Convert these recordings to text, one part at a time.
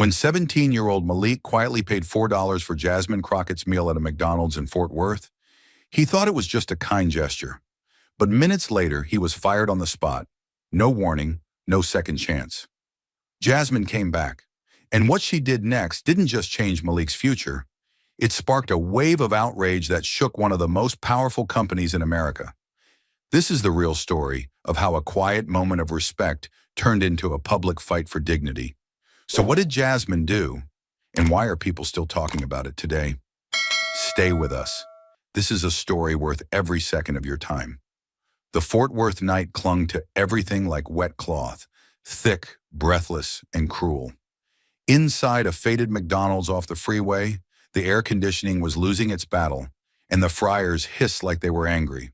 When 17-year-old Malik quietly paid $4 for Jasmine Crockett's meal at a McDonald's in Fort Worth, he thought it was just a kind gesture. But minutes later, he was fired on the spot. No warning, no second chance. Jasmine came back, and what she did next didn't just change Malik's future. It sparked a wave of outrage that shook one of the most powerful companies in America. This is the real story of how a quiet moment of respect turned into a public fight for dignity. So what did Jasmine do, and why are people still talking about it today? Stay with us. This is a story worth every second of your time. The Fort Worth night clung to everything like wet cloth, thick, breathless, and cruel. Inside a faded McDonald's off the freeway, the air conditioning was losing its battle, and the fryers hissed like they were angry.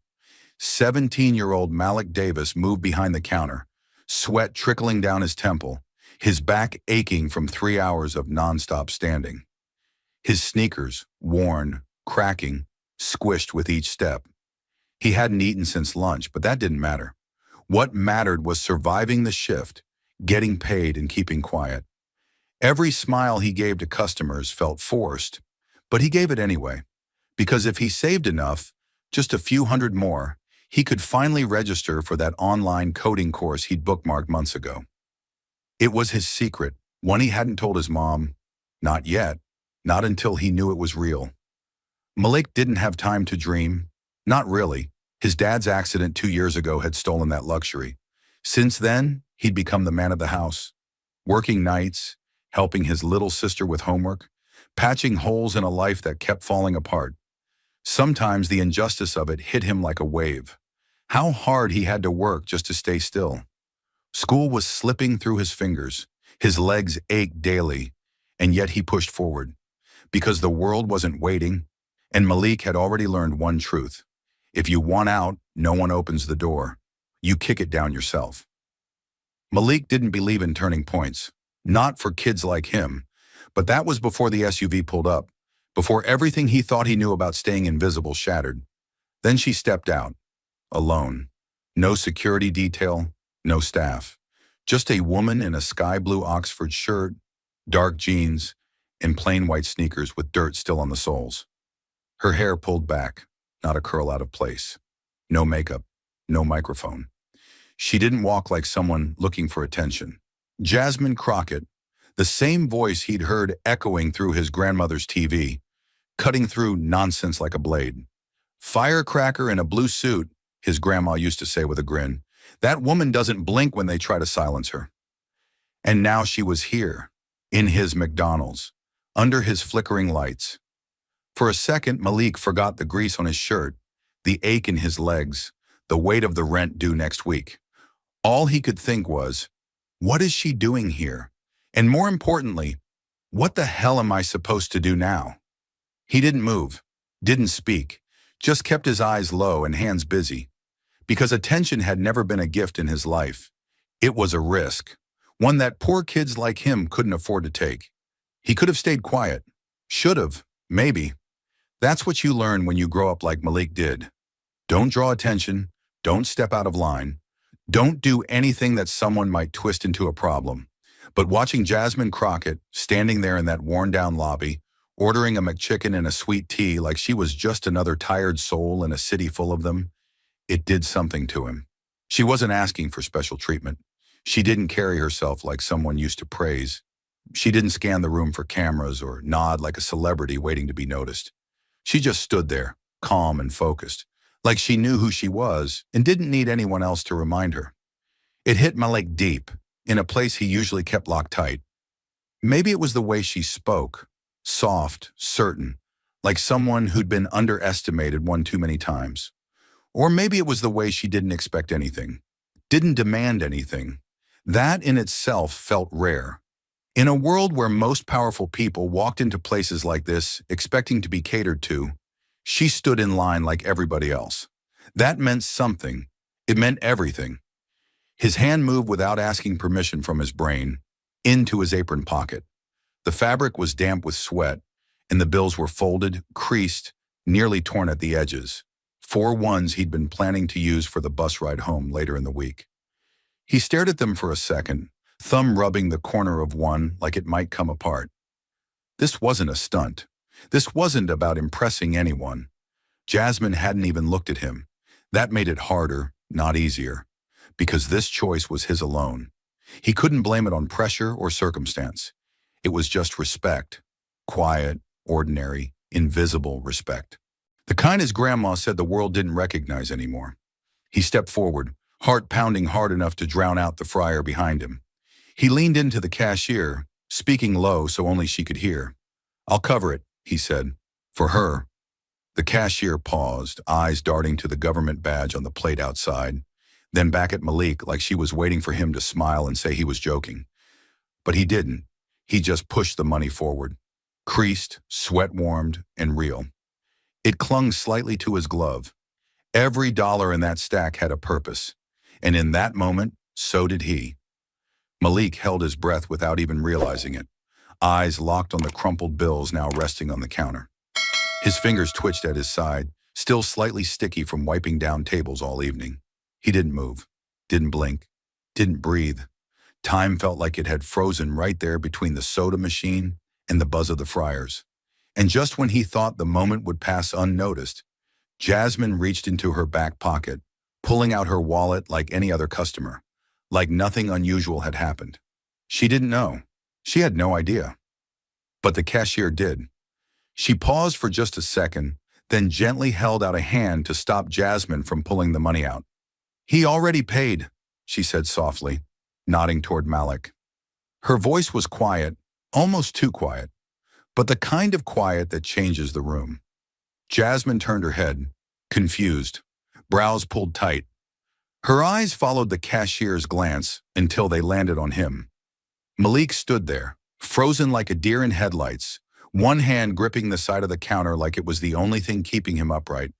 17-year-old Malik Davis moved behind the counter, sweat trickling down his temple, his back aching from 3 hours of nonstop standing. His sneakers, worn, cracking, squished with each step. He hadn't eaten since lunch, but that didn't matter. What mattered was surviving the shift, getting paid, and keeping quiet. Every smile he gave to customers felt forced, but he gave it anyway, because if he saved enough, just a few hundred more, he could finally register for that online coding course he'd bookmarked months ago. It was his secret, one he hadn't told his mom. Not yet, not until he knew it was real. Malik didn't have time to dream. Not really. His dad's accident 2 years ago had stolen that luxury. Since then, he'd become the man of the house, working nights, helping his little sister with homework, patching holes in a life that kept falling apart. Sometimes the injustice of it hit him like a wave. How hard he had to work just to stay still. School was slipping through his fingers. His legs ached daily, and yet he pushed forward. Because the world wasn't waiting, and Malik had already learned one truth. If you want out, no one opens the door. You kick it down yourself. Malik didn't believe in turning points. Not for kids like him. But that was before the SUV pulled up. Before everything he thought he knew about staying invisible shattered. Then she stepped out. Alone. No security detail. No staff. Just a woman in a sky blue Oxford shirt, dark jeans, and plain white sneakers with dirt still on the soles. Her hair pulled back, not a curl out of place. No makeup, no microphone. She didn't walk like someone looking for attention. Jasmine Crockett, the same voice he'd heard echoing through his grandmother's TV, cutting through nonsense like a blade. Firecracker in a blue suit, his grandma used to say with a grin. That woman doesn't blink when they try to silence her. And now she was here, in his McDonald's, under his flickering lights. For a second, Malik forgot the grease on his shirt, the ache in his legs, the weight of the rent due next week. All he could think was, what is she doing here? And more importantly, what the hell am I supposed to do now? He didn't move, didn't speak, just kept his eyes low and hands busy. Because attention had never been a gift in his life. It was a risk, one that poor kids like him couldn't afford to take. He could have stayed quiet. Should have, maybe. That's what you learn when you grow up like Malik did. Don't draw attention. Don't step out of line. Don't do anything that someone might twist into a problem. But watching Jasmine Crockett standing there in that worn-down lobby, ordering a McChicken and a sweet tea like she was just another tired soul in a city full of them, it did something to him. She wasn't asking for special treatment. She didn't carry herself like someone used to praise. She didn't scan the room for cameras or nod like a celebrity waiting to be noticed. She just stood there, calm and focused, like she knew who she was and didn't need anyone else to remind her. It hit Malik deep, in a place he usually kept locked tight. Maybe it was the way she spoke, soft, certain, like someone who'd been underestimated one too many times. Or maybe it was the way she didn't expect anything, didn't demand anything. That in itself felt rare. In a world where most powerful people walked into places like this expecting to be catered to, she stood in line like everybody else. That meant something. It meant everything. His hand moved without asking permission from his brain, into his apron pocket. The fabric was damp with sweat, and the bills were folded, creased, nearly torn at the edges. 4 ones he'd been planning to use for the bus ride home later in the week. He stared at them for a second, thumb rubbing the corner of one like it might come apart. This wasn't a stunt. This wasn't about impressing anyone. Jasmine hadn't even looked at him. That made it harder, not easier, because this choice was his alone. He couldn't blame it on pressure or circumstance. It was just respect. Quiet, ordinary, invisible respect. The kind his grandma said the world didn't recognize anymore. He stepped forward, heart pounding hard enough to drown out the fryer behind him. He leaned into the cashier, speaking low so only she could hear. "I'll cover it," he said. "For her." The cashier paused, eyes darting to the government badge on the plate outside, then back at Malik like she was waiting for him to smile and say he was joking. But he didn't. He just pushed the money forward. Creased, sweat-warmed, and real. It clung slightly to his glove. Every dollar in that stack had a purpose. And in that moment, so did he. Malik held his breath without even realizing it, eyes locked on the crumpled bills now resting on the counter. His fingers twitched at his side, still slightly sticky from wiping down tables all evening. He didn't move, didn't blink, didn't breathe. Time felt like it had frozen right there between the soda machine and the buzz of the fryers. And just when he thought the moment would pass unnoticed, Jasmine reached into her back pocket, pulling out her wallet like any other customer, like nothing unusual had happened. She didn't know. She had no idea. But the cashier did. She paused for just a second, then gently held out a hand to stop Jasmine from pulling the money out. "He already paid," she said softly, nodding toward Malik. Her voice was quiet, almost too quiet, but the kind of quiet that changes the room. Jasmine turned her head, confused, brows pulled tight. Her eyes followed the cashier's glance until they landed on him. Malik stood there, frozen like a deer in headlights, one hand gripping the side of the counter like it was the only thing keeping him upright,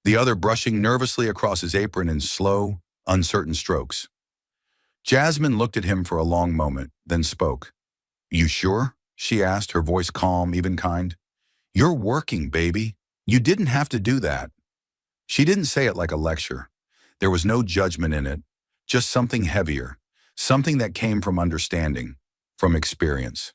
the other brushing nervously across his apron in slow, uncertain strokes. Jasmine looked at him for a long moment, then spoke. "You sure?" she asked, her voice calm, even kind. "You're working, baby. You didn't have to do that." She didn't say it like a lecture. There was no judgment in it, just something heavier, something that came from understanding, from experience.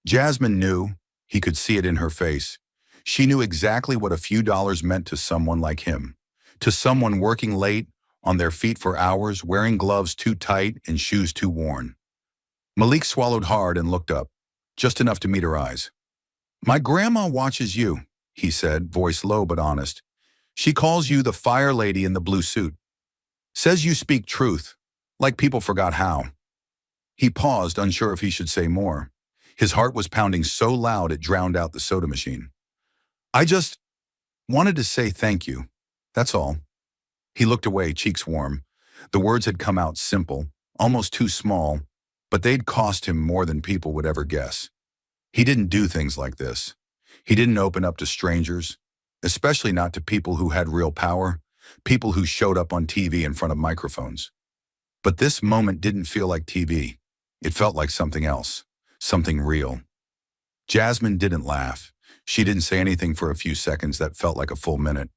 Jasmine knew, he could see it in her face. She knew exactly what a few dollars meant to someone like him, to someone working late, on their feet for hours, wearing gloves too tight and shoes too worn. Malik swallowed hard and looked up, just enough to meet her eyes. "My grandma watches you," he said, voice low but honest. "She calls you the fire lady in the blue suit. Says you speak truth, like people forgot how." He paused, unsure if he should say more. His heart was pounding so loud it drowned out the soda machine. "I just wanted to say thank you. That's all." He looked away, cheeks warm. The words had come out simple, almost too small, but they'd cost him more than people would ever guess. He didn't do things like this. He didn't open up to strangers, especially not to people who had real power, people who showed up on TV in front of microphones. But this moment didn't feel like TV. It felt like something else, something real. Jasmine didn't laugh. She didn't say anything for a few seconds that felt like a full minute.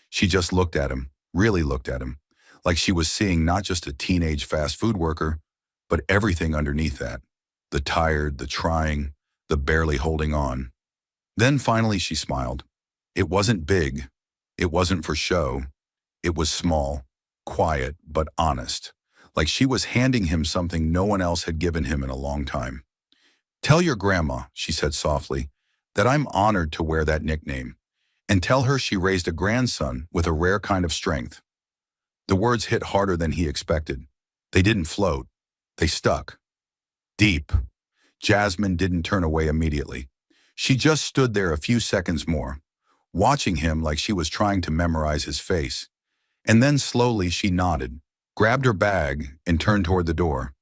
She just looked at him, really looked at him, like she was seeing not just a teenage fast food worker, but everything underneath that. The tired, the trying, the barely holding on. Then finally she smiled. It wasn't big. It wasn't for show. It was small, quiet, but honest, like she was handing him something no one else had given him in a long time. "Tell your grandma," she said softly, "that I'm honored to wear that nickname, and tell her she raised a grandson with a rare kind of strength." The words hit harder than he expected. They didn't float. They stuck. Deep. Jasmine didn't turn away immediately. She just stood there a few seconds more, watching him like she was trying to memorize his face. And then slowly she nodded, grabbed her bag, and turned toward the door.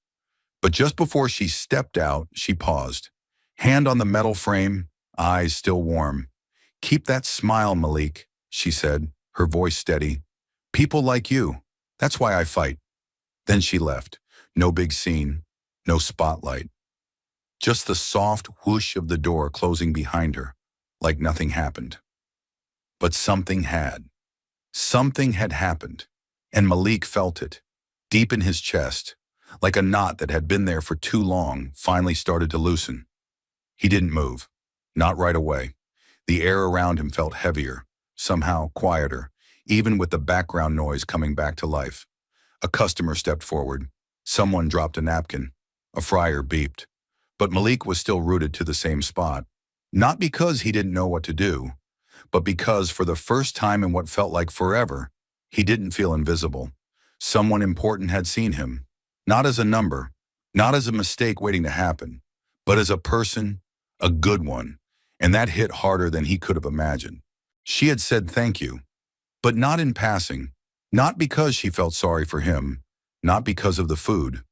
But just before she stepped out, she paused. Hand on the metal frame, eyes still warm. "Keep that smile, Malik," she said, her voice steady. "People like you. That's why I fight." Then she left. No big scene, no spotlight. Just the soft whoosh of the door closing behind her, like nothing happened. But something had. Something had happened, and Malik felt it, deep in his chest, like a knot that had been there for too long finally started to loosen. He didn't move. Not right away. The air around him felt heavier, somehow quieter, even with the background noise coming back to life. A customer stepped forward. Someone dropped a napkin. A fryer beeped. But Malik was still rooted to the same spot. Not because he didn't know what to do, but because for the first time in what felt like forever, he didn't feel invisible. Someone important had seen him, not as a number, not as a mistake waiting to happen, but as a person, a good one, and that hit harder than he could have imagined. She had said thank you, but not in passing, not because she felt sorry for him, not because of the food.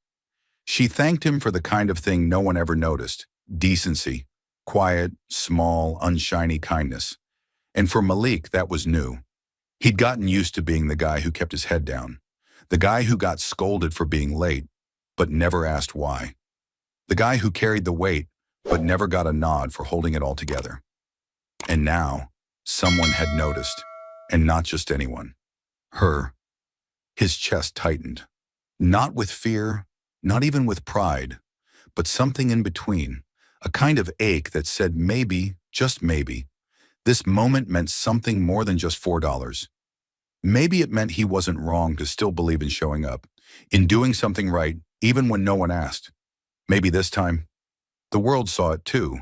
She thanked him for the kind of thing no one ever noticed, decency, quiet, small, unshiny kindness. And for Malik, that was new. He'd gotten used to being the guy who kept his head down, the guy who got scolded for being late, but never asked why, the guy who carried the weight, but never got a nod for holding it all together. And now, someone had noticed, and not just anyone. Her. His chest tightened. Not with fear, not even with pride, but something in between, a kind of ache that said maybe, just maybe, this moment meant something more than just $4. Maybe it meant he wasn't wrong to still believe in showing up, in doing something right, even when no one asked. Maybe this time, the world saw it too.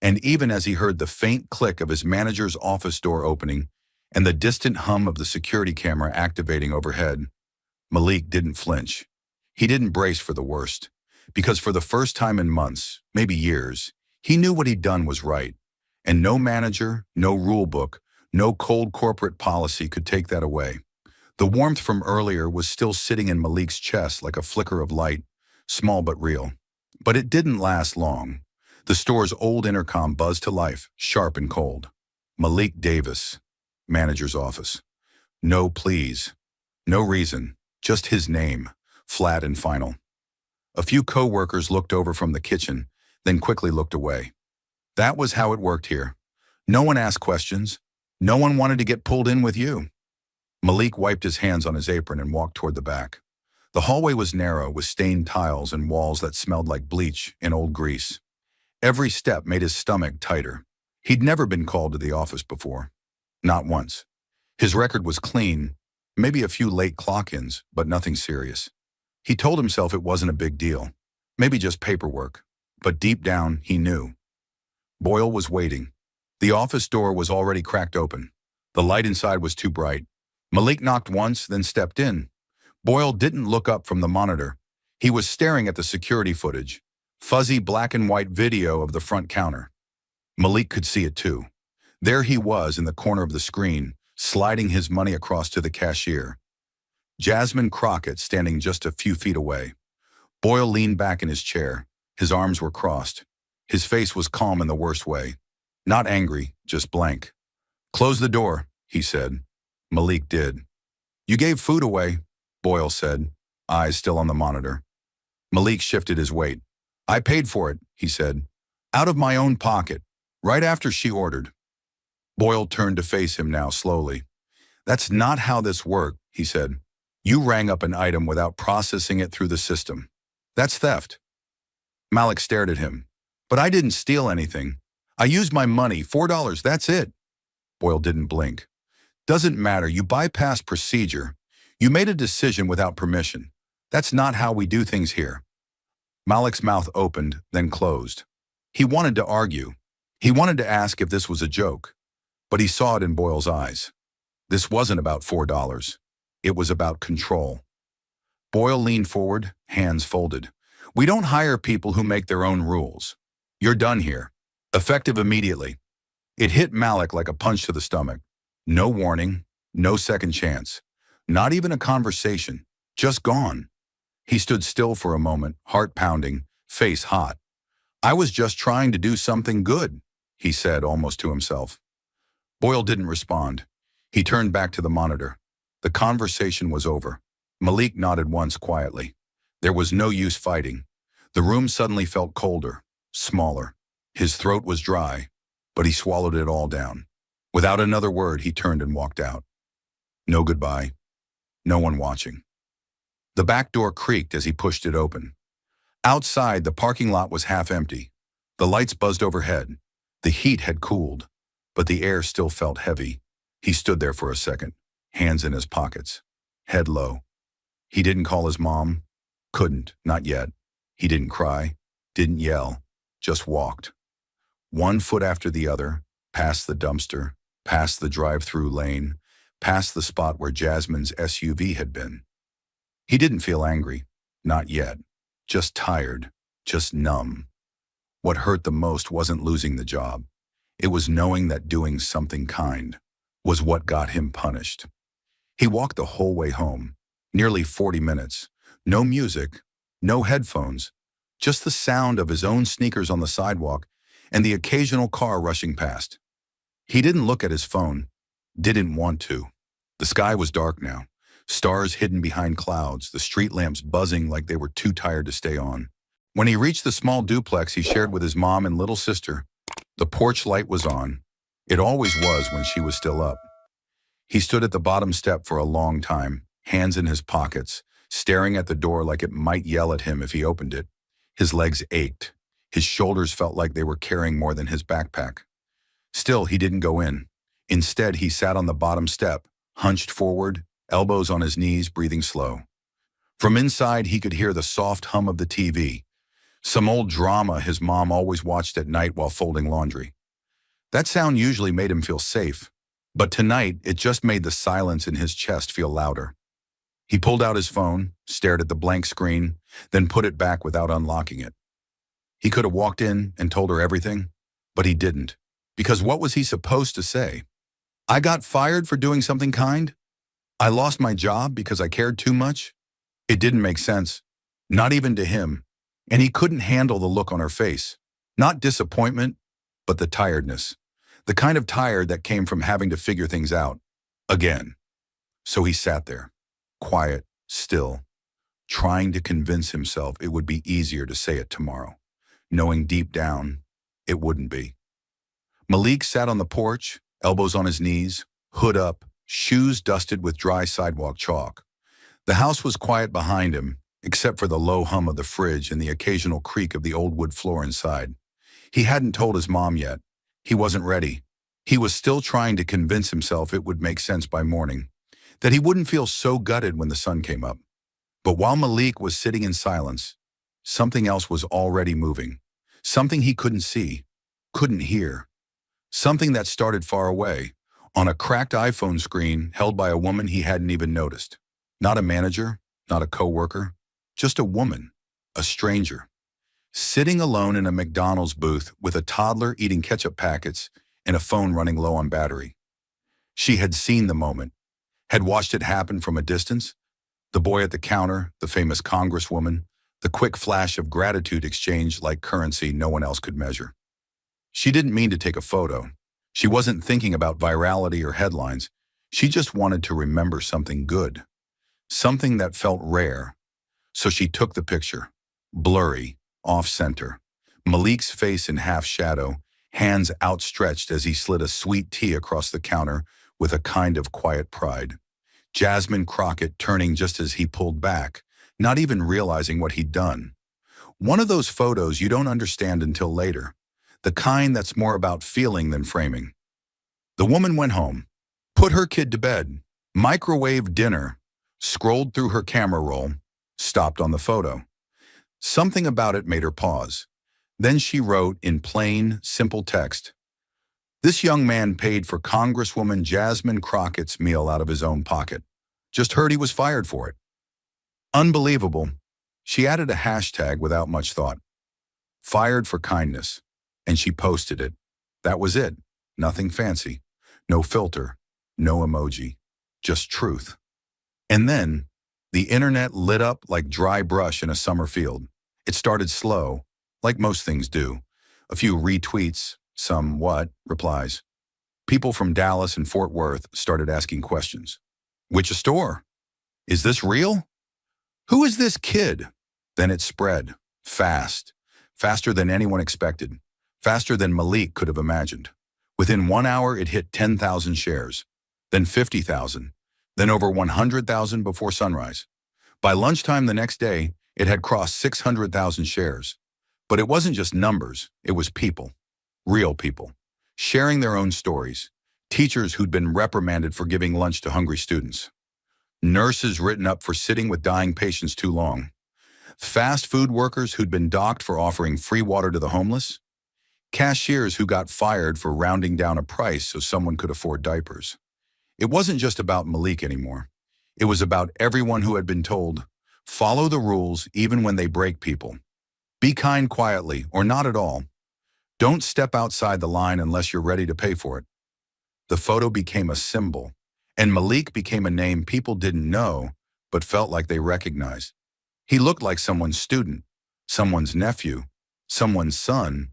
And even as he heard the faint click of his manager's office door opening and the distant hum of the security camera activating overhead, Malik didn't flinch. He didn't brace for the worst, because for the first time in months, maybe years, he knew what he'd done was right. And no manager, no rule book, no cold corporate policy could take that away. The warmth from earlier was still sitting in Malik's chest like a flicker of light, small but real. But it didn't last long. The store's old intercom buzzed to life, sharp and cold. Malik Davis, manager's office. No please. No reason. Just his name, flat and final. A few co-workers looked over from the kitchen, then quickly looked away. That was how it worked here. No one asked questions. No one wanted to get pulled in with you. Malik wiped his hands on his apron and walked toward the back. The hallway was narrow, with stained tiles and walls that smelled like bleach and old grease. Every step made his stomach tighter. He'd never been called to the office before. Not once. His record was clean, maybe a few late clock-ins, but nothing serious. He told himself it wasn't a big deal, maybe just paperwork. But deep down, he knew. Boyle was waiting. The office door was already cracked open. The light inside was too bright. Malik knocked once, then stepped in. Boyle didn't look up from the monitor. He was staring at the security footage, fuzzy black and white video of the front counter. Malik could see it too. There he was in the corner of the screen, sliding his money across to the cashier. Jasmine Crockett standing just a few feet away. Boyle leaned back in his chair. His arms were crossed. His face was calm in the worst way. Not angry, just blank. "Close the door," he said. Malik did. "You gave food away," Boyle said, eyes still on the monitor. Malik shifted his weight. "I paid for it," he said. "Out of my own pocket, right after she ordered." Boyle turned to face him now slowly. "That's not how this worked," he said. "You rang up an item without processing it through the system. That's theft." Malik stared at him. "But I didn't steal anything. I used my money, $4, that's it." Boyle didn't blink. "Doesn't matter, you bypassed procedure. You made a decision without permission. That's not how we do things here." Malik's mouth opened, then closed. He wanted to argue. He wanted to ask if this was a joke. But he saw it in Boyle's eyes. This wasn't about $4. It was about control. Boyle leaned forward, hands folded. "We don't hire people who make their own rules. You're done here. Effective immediately." It hit Malik like a punch to the stomach. No warning, no second chance. Not even a conversation. Just gone. He stood still for a moment, heart pounding, face hot. "I was just trying to do something good," he said almost to himself. Boyle didn't respond. He turned back to the monitor. The conversation was over. Malik nodded once quietly. There was no use fighting. The room suddenly felt colder, smaller. His throat was dry, but he swallowed it all down. Without another word, he turned and walked out. No goodbye. No one watching. The back door creaked as he pushed it open. Outside, the parking lot was half empty. The lights buzzed overhead. The heat had cooled, but the air still felt heavy. He stood there for a second, hands in his pockets, head low. He didn't call his mom. Couldn't, not yet. He didn't cry, didn't yell, just walked. One foot after the other, past the dumpster, past the drive-through lane, past the spot where Jasmine's SUV had been. He didn't feel angry, not yet. Just tired, just numb. What hurt the most wasn't losing the job. It was knowing that doing something kind was what got him punished. He walked the whole way home, nearly 40 minutes. No music, no headphones, just the sound of his own sneakers on the sidewalk and the occasional car rushing past. He didn't look at his phone, didn't want to. The sky was dark now, stars hidden behind clouds, the street lamps buzzing like they were too tired to stay on. When he reached the small duplex he shared with his mom and little sister, the porch light was on. It always was when she was still up. He stood at the bottom step for a long time, hands in his pockets, staring at the door like it might yell at him if he opened it. His legs ached. His shoulders felt like they were carrying more than his backpack. Still, he didn't go in. Instead, he sat on the bottom step, hunched forward, elbows on his knees, breathing slow. From inside, he could hear the soft hum of the TV, some old drama his mom always watched at night while folding laundry. That sound usually made him feel safe, but tonight it just made the silence in his chest feel louder. He pulled out his phone, stared at the blank screen, then put it back without unlocking it. He could have walked in and told her everything, but he didn't, because what was he supposed to say? I got fired for doing something kind? I lost my job because I cared too much? It didn't make sense, not even to him, and he couldn't handle the look on her face. Not disappointment, but the tiredness. The kind of tired that came from having to figure things out. Again. So he sat there, quiet, still, trying to convince himself it would be easier to say it tomorrow, knowing deep down it wouldn't be. Malik sat on the porch, elbows on his knees, hood up, shoes dusted with dry sidewalk chalk. The house was quiet behind him, except for the low hum of the fridge and the occasional creak of the old wood floor inside. He hadn't told his mom yet. He wasn't ready. He was still trying to convince himself it would make sense by morning, that he wouldn't feel so gutted when the sun came up. But while Malik was sitting in silence, something else was already moving. Something he couldn't see, couldn't hear. Something that started far away, on a cracked iPhone screen held by a woman he hadn't even noticed. Not a manager, not a coworker, just a woman, a stranger. Sitting alone in a McDonald's booth with a toddler eating ketchup packets and a phone running low on battery. She had seen the moment, had watched it happen from a distance. The boy at the counter, the famous congresswoman, the quick flash of gratitude exchanged like currency no one else could measure. She didn't mean to take a photo. She wasn't thinking about virality or headlines. She just wanted to remember something good, something that felt rare. So she took the picture, blurry, off-center, Malik's face in half shadow, hands outstretched as he slid a sweet tea across the counter with a kind of quiet pride. Jasmine Crockett turning just as he pulled back, not even realizing what he'd done. One of those photos you don't understand until later, the kind that's more about feeling than framing. The woman went home, put her kid to bed, microwaved dinner, scrolled through her camera roll, stopped on the photo. Something about it made her pause. Then she wrote in plain, simple text, "This young man paid for Congresswoman Jasmine Crockett's meal out of his own pocket. Just heard he was fired for it." Unbelievable. She added a hashtag without much thought. Fired for kindness. And she posted it. That was it. Nothing fancy. No filter. No emoji. Just truth. And then, the internet lit up like dry brush in a summer field. It started slow, like most things do. A few retweets, some what replies. People from Dallas and Fort Worth started asking questions. Which store? Is this real? Who is this kid? Then it spread, fast, faster than anyone expected, faster than Malik could have imagined. Within 1 hour, it hit 10,000 shares, then 50,000, then over 100,000 before sunrise. By lunchtime the next day, it had crossed 600,000 shares. But it wasn't just numbers, it was people. Real people. Sharing their own stories. Teachers who'd been reprimanded for giving lunch to hungry students. Nurses written up for sitting with dying patients too long. Fast food workers who'd been docked for offering free water to the homeless. Cashiers who got fired for rounding down a price so someone could afford diapers. It wasn't just about Malik anymore. It was about everyone who had been told, follow the rules even when they break people. Be kind quietly or not at all. Don't step outside the line unless you're ready to pay for it. The photo became a symbol, and Malik became a name people didn't know but felt like they recognized. He looked like someone's student, someone's nephew, someone's son,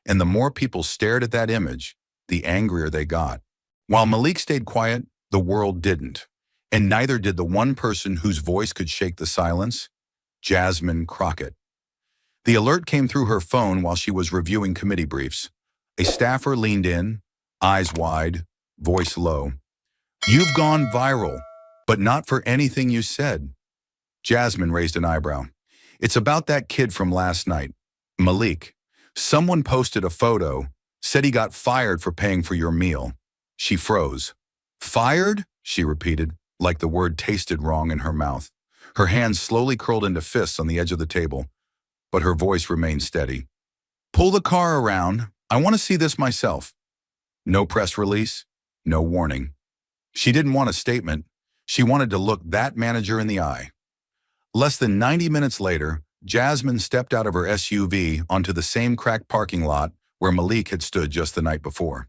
and the more people stared at that image, the angrier they got. While Malik stayed quiet, the world didn't, and neither did the one person whose voice could shake the silence, Jasmine Crockett. The alert came through her phone while she was reviewing committee briefs. A staffer leaned in, eyes wide, voice low. You've gone viral, but not for anything you said. Jasmine raised an eyebrow. It's about that kid from last night, Malik. Someone posted a photo, said he got fired for paying for your meal. She froze. Fired? She repeated, like the word tasted wrong in her mouth. Her hands slowly curled into fists on the edge of the table, but her voice remained steady. Pull the car around. I want to see this myself. No press release, no warning. She didn't want a statement. She wanted to look that manager in the eye. Less than 90 minutes later, Jasmine stepped out of her SUV onto the same cracked parking lot where Malik had stood just the night before.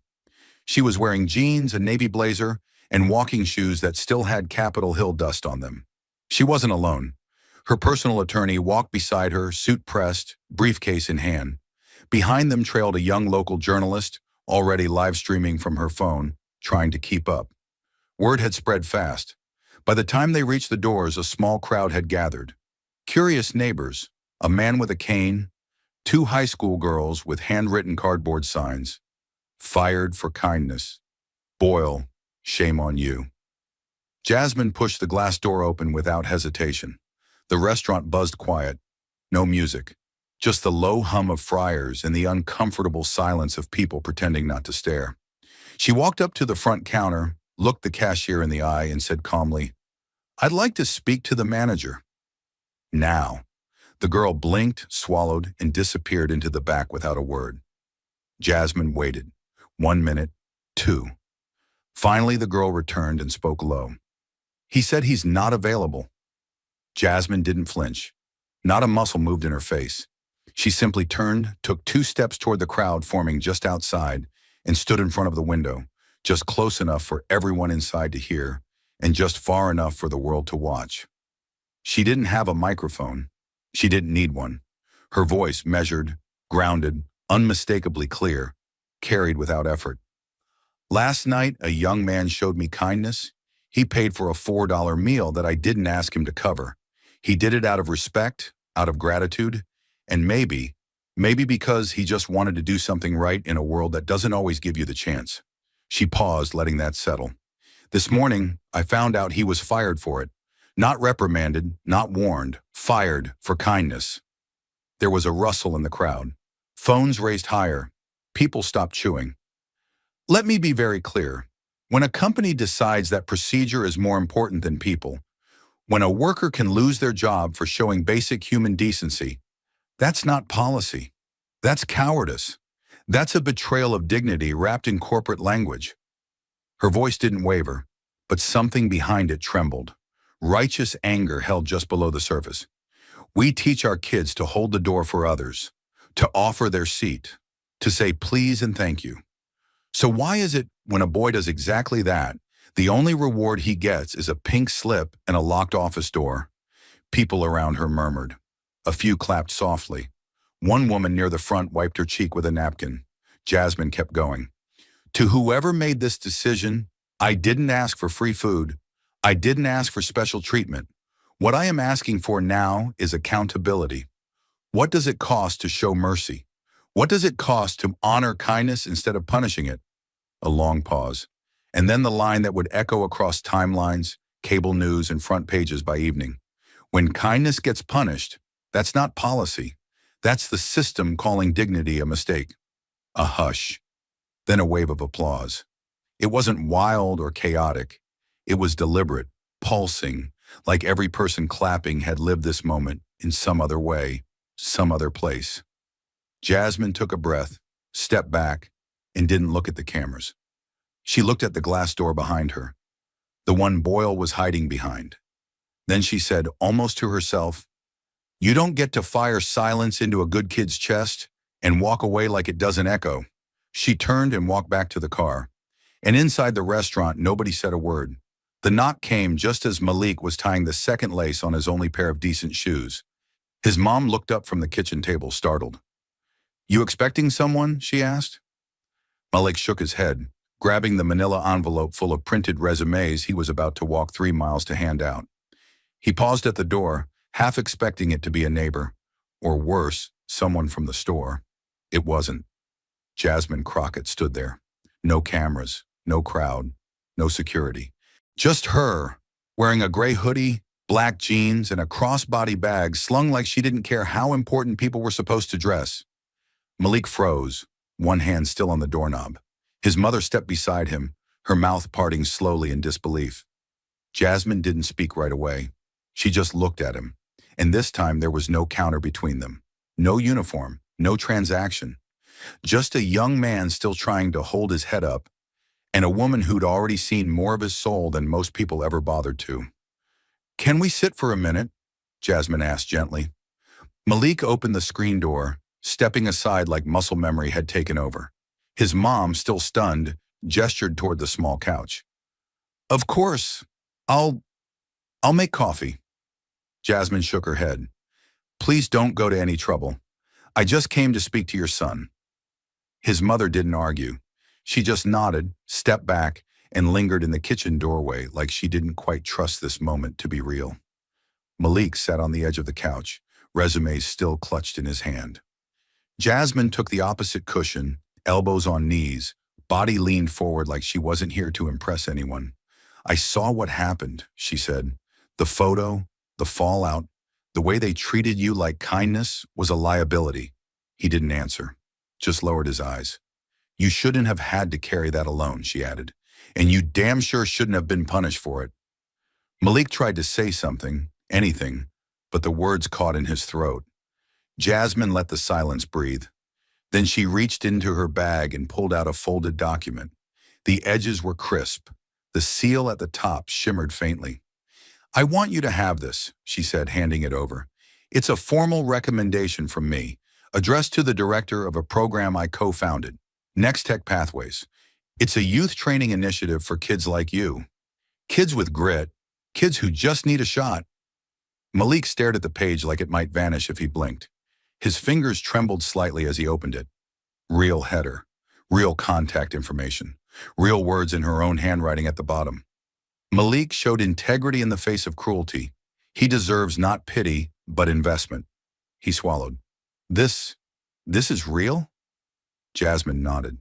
She was wearing jeans, a navy blazer, and walking shoes that still had Capitol Hill dust on them. She wasn't alone. Her personal attorney walked beside her, suit pressed, briefcase in hand. Behind them trailed a young local journalist, already live streaming from her phone, trying to keep up. Word had spread fast. By the time they reached the doors, a small crowd had gathered. Curious neighbors, a man with a cane, two high school girls with handwritten cardboard signs. Fired for kindness. Boyle, shame on you. Jasmine pushed the glass door open without hesitation. The restaurant buzzed quiet. No music. Just the low hum of fryers and the uncomfortable silence of people pretending not to stare. She walked up to the front counter, looked the cashier in the eye, and said calmly, I'd like to speak to the manager. Now. The girl blinked, swallowed, and disappeared into the back without a word. Jasmine waited. 1 minute, 2. Finally, the girl returned and spoke low. He said he's not available. Jasmine didn't flinch. Not a muscle moved in her face. She simply turned, took 2 steps toward the crowd forming just outside, and stood in front of the window, just close enough for everyone inside to hear, and just far enough for the world to watch. She didn't have a microphone. She didn't need one. Her voice, measured, grounded, unmistakably clear, carried without effort. Last night, a young man showed me kindness. He paid for a $4 meal that I didn't ask him to cover. He did it out of respect, out of gratitude, and maybe because he just wanted to do something right in a world that doesn't always give you the chance. She paused, letting that settle. This morning, I found out he was fired for it. Not reprimanded, not warned, fired for kindness. There was a rustle in the crowd. Phones raised higher. People stopped chewing. Let me be very clear. When a company decides that procedure is more important than people, when a worker can lose their job for showing basic human decency, that's not policy. That's cowardice. That's a betrayal of dignity wrapped in corporate language. Her voice didn't waver, but something behind it trembled. Righteous anger held just below the surface. We teach our kids to hold the door for others, to offer their seat, to say please and thank you. So why is it when a boy does exactly that, the only reward he gets is a pink slip and a locked office door? People around her murmured. A few clapped softly. One woman near the front wiped her cheek with a napkin. Jasmine kept going. To whoever made this decision, I didn't ask for free food. I didn't ask for special treatment. What I am asking for now is accountability. What does it cost to show mercy? What does it cost to honor kindness instead of punishing it? A long pause. And then the line that would echo across timelines, cable news, and front pages by evening. When kindness gets punished, that's not policy. That's the system calling dignity a mistake. A hush, then a wave of applause. It wasn't wild or chaotic. It was deliberate, pulsing, like every person clapping had lived this moment in some other way, some other place. Jasmine took a breath, stepped back, and didn't look at the cameras. She looked at the glass door behind her, the one Boyle was hiding behind. Then she said, almost to herself, "You don't get to fire silence into a good kid's chest and walk away like it doesn't echo." She turned and walked back to the car. And inside the restaurant, nobody said a word. The knock came just as Malik was tying the second lace on his only pair of decent shoes. His mom looked up from the kitchen table, startled. "You expecting someone?" she asked. Malik shook his head, grabbing the manila envelope full of printed resumes he was about to walk 3 miles to hand out. He paused at the door, half expecting it to be a neighbor, or worse, someone from the store. It wasn't. Jasmine Crockett stood there. No cameras, no crowd, no security. Just her, wearing a gray hoodie, black jeans, and a crossbody bag slung like she didn't care how important people were supposed to dress. Malik froze, one hand still on the doorknob. His mother stepped beside him, her mouth parting slowly in disbelief. Jasmine didn't speak right away. She just looked at him, and this time there was no counter between them. No uniform, no transaction. Just a young man still trying to hold his head up, and a woman who'd already seen more of his soul than most people ever bothered to. "Can we sit for a minute?" Jasmine asked gently. Malik opened the screen door, stepping aside like muscle memory had taken over. His mom, still stunned, gestured toward the small couch. "Of course. I'll make coffee." Jasmine shook her head. "Please don't go to any trouble. I just came to speak to your son." His mother didn't argue. She just nodded, stepped back, and lingered in the kitchen doorway like she didn't quite trust this moment to be real. Malik sat on the edge of the couch, resumes still clutched in his hand. Jasmine took the opposite cushion, elbows on knees, body leaned forward like she wasn't here to impress anyone. "I saw what happened," she said. "The photo, the fallout, the way they treated you like kindness was a liability." He didn't answer, just lowered his eyes. "You shouldn't have had to carry that alone," she added. "And you damn sure shouldn't have been punished for it." Malik tried to say something, anything, but the words caught in his throat. Jasmine let the silence breathe. Then she reached into her bag and pulled out a folded document. The edges were crisp. The seal at the top shimmered faintly. "I want you to have this," she said, handing it over. "It's a formal recommendation from me, addressed to the director of a program I co-founded, Next Tech Pathways. It's a youth training initiative for kids like you. Kids with grit, kids who just need a shot." Malik stared at the page like it might vanish if he blinked. His fingers trembled slightly as he opened it. Real header, real contact information, real words in her own handwriting at the bottom. Malik showed integrity in the face of cruelty. He deserves not pity, but investment. He swallowed. This is real?" Jasmine nodded.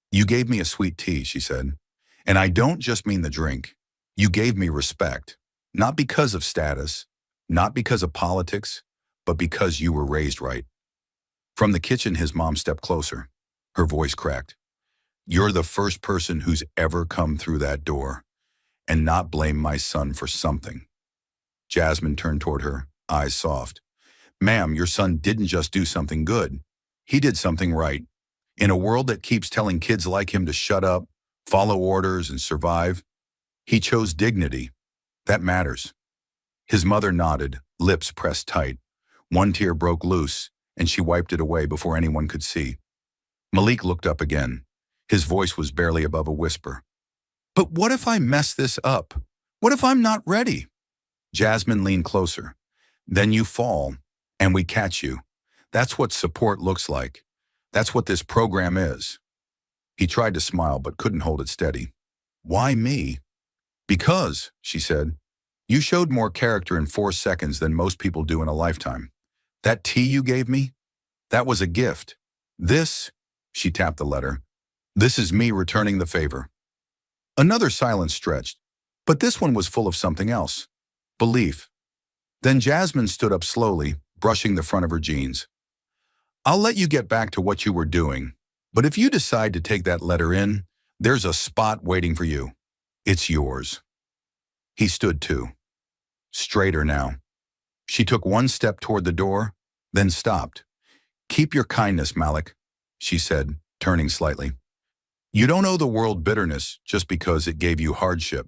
"You gave me a sweet tea," she said. "And I don't just mean the drink. You gave me respect. Not because of status, not because of politics, but because you were raised right." From the kitchen, his mom stepped closer. Her voice cracked. "You're the first person who's ever come through that door and not blamed my son for something." Jasmine turned toward her, eyes soft. "Ma'am, your son didn't just do something good. He did something right. In a world that keeps telling kids like him to shut up, follow orders, and survive, he chose dignity. That matters." His mother nodded, lips pressed tight. One tear broke loose, and she wiped it away before anyone could see. Malik looked up again. His voice was barely above a whisper. "But what if I mess this up? What if I'm not ready?" Jasmine leaned closer. "Then you fall, and we catch you. That's what support looks like. That's what this program is." He tried to smile but couldn't hold it steady. "Why me?" "Because," she said, "you showed more character in 4 seconds than most people do in a lifetime. That tea you gave me, that was a gift. This," she tapped the letter, "this is me returning the favor." Another silence stretched, but this one was full of something else. Belief. Then Jasmine stood up slowly, brushing the front of her jeans. I'll let you get back to what you were doing, but if you decide to take that letter in, there's a spot waiting for you. It's yours. He stood too. Straighter now. She took one step toward the door, then stopped. Keep your kindness, Malik, she said, turning slightly. You don't owe the world bitterness just because it gave you hardship.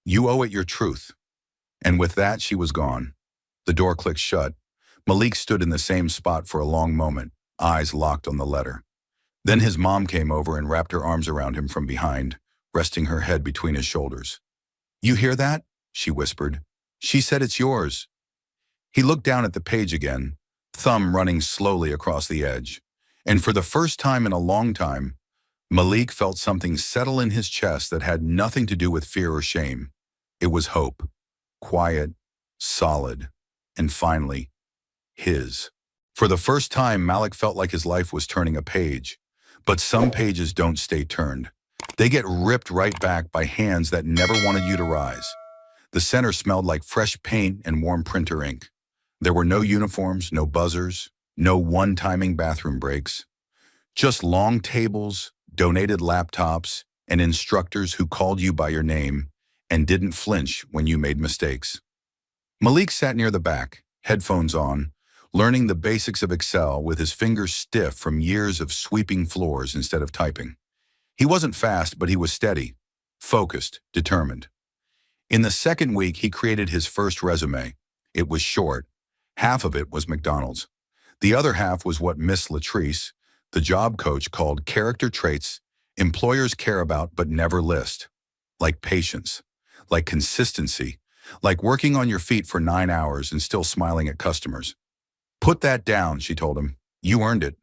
You owe it your truth. And with that, she was gone. The door clicked shut. Malik stood in the same spot for a long moment, eyes locked on the letter. Then his mom came over and wrapped her arms around him from behind, resting her head between his shoulders. You hear that? She whispered. She said it's yours. He looked down at the page again, thumb running slowly across the edge. And for the first time in a long time, Malik felt something settle in his chest that had nothing to do with fear or shame. It was hope. Quiet, solid, and finally, his. For the first time, Malik felt like his life was turning a page. But some pages don't stay turned. They get ripped right back by hands that never wanted you to rise. The center smelled like fresh paint and warm printer ink. There were no uniforms, no buzzers, no one-timing bathroom breaks. Just long tables, donated laptops, and instructors who called you by your name and didn't flinch when you made mistakes. Malik sat near the back, headphones on, learning the basics of Excel with his fingers stiff from years of sweeping floors instead of typing. He wasn't fast, but he was steady, focused, determined. In the second week, he created his first resume. It was short. Half of it was McDonald's. The other half was what Miss Latrice, the job coach, called character traits employers care about but never list. Like patience, like consistency, like working on your feet for 9 hours and still smiling at customers. Put that down, she told him. You earned it.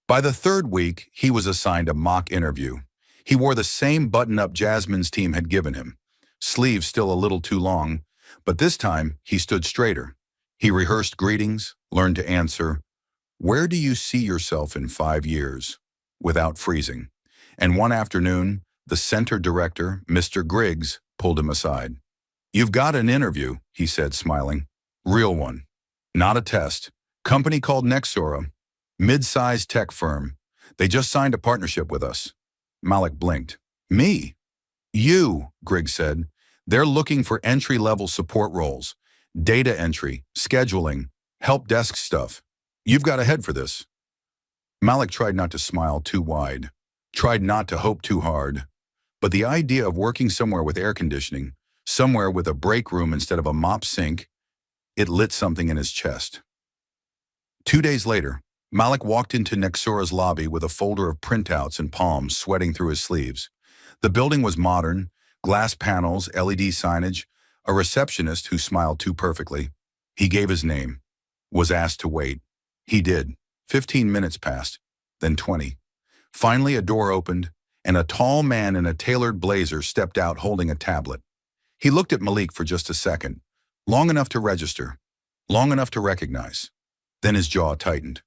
By the third week, he was assigned a mock interview. He wore the same button-up Jasmine's team had given him. Sleeves still a little too long, but this time he stood straighter. He rehearsed greetings, learned to answer, "Where do you see yourself in 5 years?" without freezing. And one afternoon, the center director, Mr. Griggs, pulled him aside. You've got an interview, he said, smiling. Real one. Not a test. Company called Nexora. Mid-sized tech firm. They just signed a partnership with us. Malik blinked. Me? You, Griggs said. They're looking for entry-level support roles. Data entry, scheduling, help desk stuff. You've got a head for this. Malik tried not to smile too wide. Tried not to hope too hard. But the idea of working somewhere with air conditioning, somewhere with a break room instead of a mop sink, it lit something in his chest. 2 days later, Malik walked into Nexora's lobby with a folder of printouts and palms sweating through his sleeves. The building was modern, glass panels, LED signage, a receptionist who smiled too perfectly. He gave his name, was asked to wait. He did. 15 minutes passed, then 20. Finally, a door opened, and a tall man in a tailored blazer stepped out holding a tablet. He looked at Malik for just a second, long enough to register, long enough to recognize. Then his jaw tightened.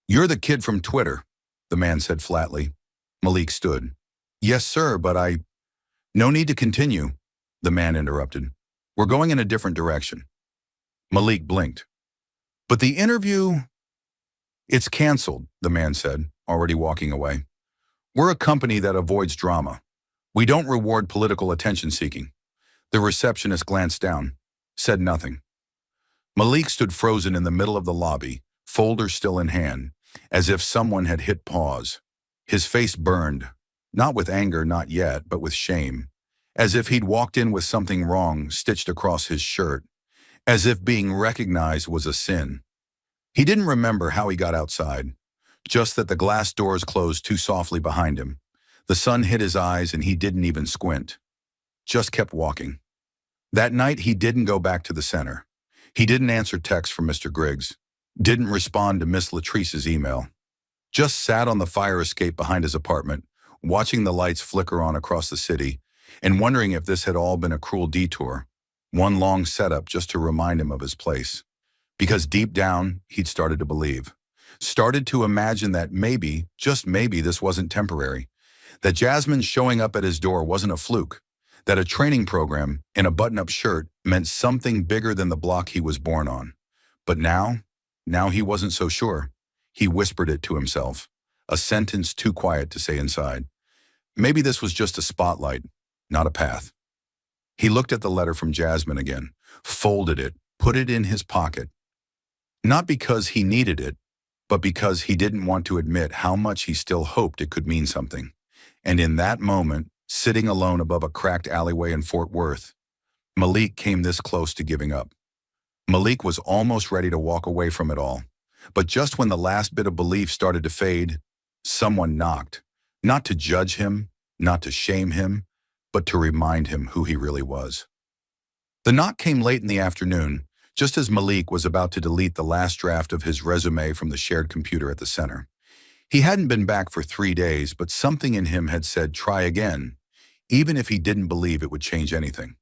You're the kid from Twitter, the man said flatly. Malik stood. Yes, sir, but No need to continue, the man interrupted. We're going in a different direction. Malik blinked. But the interview... It's canceled, the man said, already walking away. We're a company that avoids drama. We don't reward political attention-seeking. The receptionist glanced down, said nothing. Malik stood frozen in the middle of the lobby, folder still in hand, as if someone had hit pause. His face burned, not with anger, not yet, but with shame, as if he'd walked in with something wrong stitched across his shirt, as if being recognized was a sin. He didn't remember how he got outside, just that the glass doors closed too softly behind him. The sun hit his eyes and he didn't even squint. Just kept walking. That night he didn't go back to the center. He didn't answer texts from Mr. Griggs. Didn't respond to Miss Latrice's email. Just sat on the fire escape behind his apartment, watching the lights flicker on across the city, and wondering if this had all been a cruel detour, one long setup just to remind him of his place. Because deep down, he'd started to believe. Started to imagine that maybe, just maybe, this wasn't temporary. That Jasmine showing up at his door wasn't a fluke. that a training program in a button-up shirt meant something bigger than the block he was born on. But now he wasn't so sure. He whispered it to himself, a sentence too quiet to say inside. Maybe this was just a spotlight, not a path. He looked at the letter from Jasmine again, folded it, put it in his pocket. Not because he needed it, but because he didn't want to admit how much he still hoped it could mean something. And in that moment, sitting alone above a cracked alleyway in Fort Worth, Malik came this close to giving up. Malik was almost ready to walk away from it all. But just when the last bit of belief started to fade, someone knocked. Not to judge him, not to shame him, but to remind him who he really was. The knock came late in the afternoon, just as Malik was about to delete the last draft of his resume from the shared computer at the center. He hadn't been back for 3 days, but something in him had said try again, even if he didn't believe it would change anything.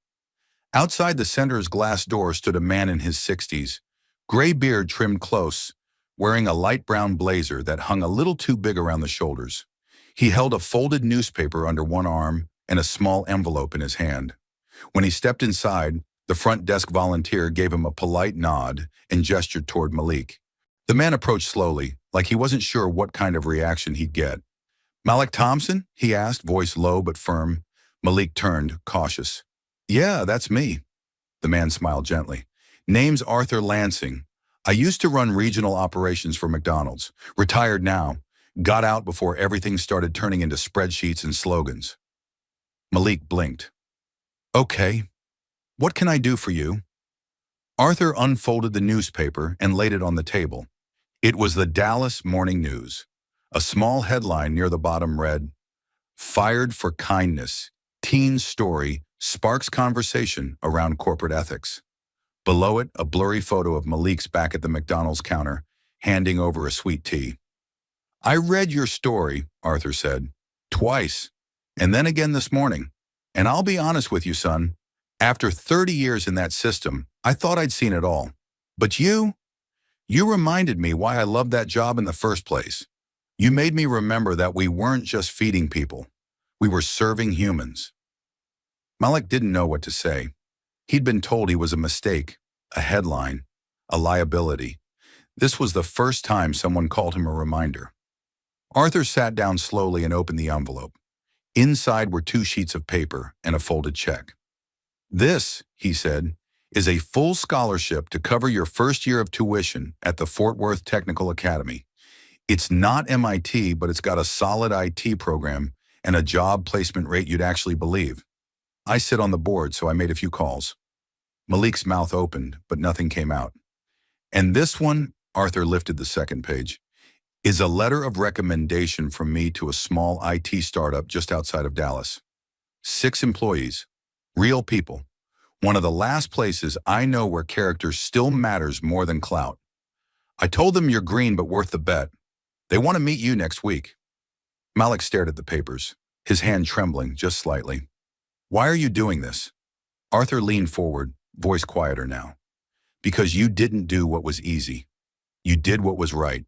Outside the center's glass door stood a man in his 60s, gray beard trimmed close, wearing a light brown blazer that hung a little too big around the shoulders. He held a folded newspaper under one arm and a small envelope in his hand. When he stepped inside, the front desk volunteer gave him a polite nod and gestured toward Malik. The man approached slowly, like he wasn't sure what kind of reaction he'd get. "Malik Thompson?" he asked, voice low but firm. Malik turned, cautious. "Yeah, that's me." The man smiled gently. "Name's Arthur Lansing. I used to run regional operations for McDonald's. Retired now. Got out before everything started turning into spreadsheets and slogans." Malik blinked. "Okay. What can I do for you?" Arthur unfolded the newspaper and laid it on the table. It was the Dallas Morning News. A small headline near the bottom read, "Fired for kindness. Teen story sparks conversation around corporate ethics." Below it, a blurry photo of Malik's back at the McDonald's counter, handing over a sweet tea. "I read your story," Arthur said, "twice, and then again this morning. And I'll be honest with you, son. After 30 years in that system, I thought I'd seen it all. But you reminded me why I loved that job in the first place. You made me remember that we weren't just feeding people. We were serving humans." Malik didn't know what to say. He'd been told he was a mistake, a headline, a liability. This was the first time someone called him a reminder. Arthur sat down slowly and opened the envelope. Inside were 2 sheets of paper and a folded check. "This," he said, "is a full scholarship to cover your first year of tuition at the Fort Worth Technical Academy. It's not MIT, but it's got a solid IT program and a job placement rate you'd actually believe. I sit on the board, so I made a few calls." Malik's mouth opened, but nothing came out. "And this one," Arthur lifted the second page, "is a letter of recommendation from me to a small IT startup just outside of Dallas. 6 employees, real people. One of the last places I know where character still matters more than clout. I told them you're green but worth the bet. They want to meet you next week." Malik stared at the papers, his hand trembling just slightly. "Why are you doing this?" Arthur leaned forward, voice quieter now. "Because you didn't do what was easy. You did what was right.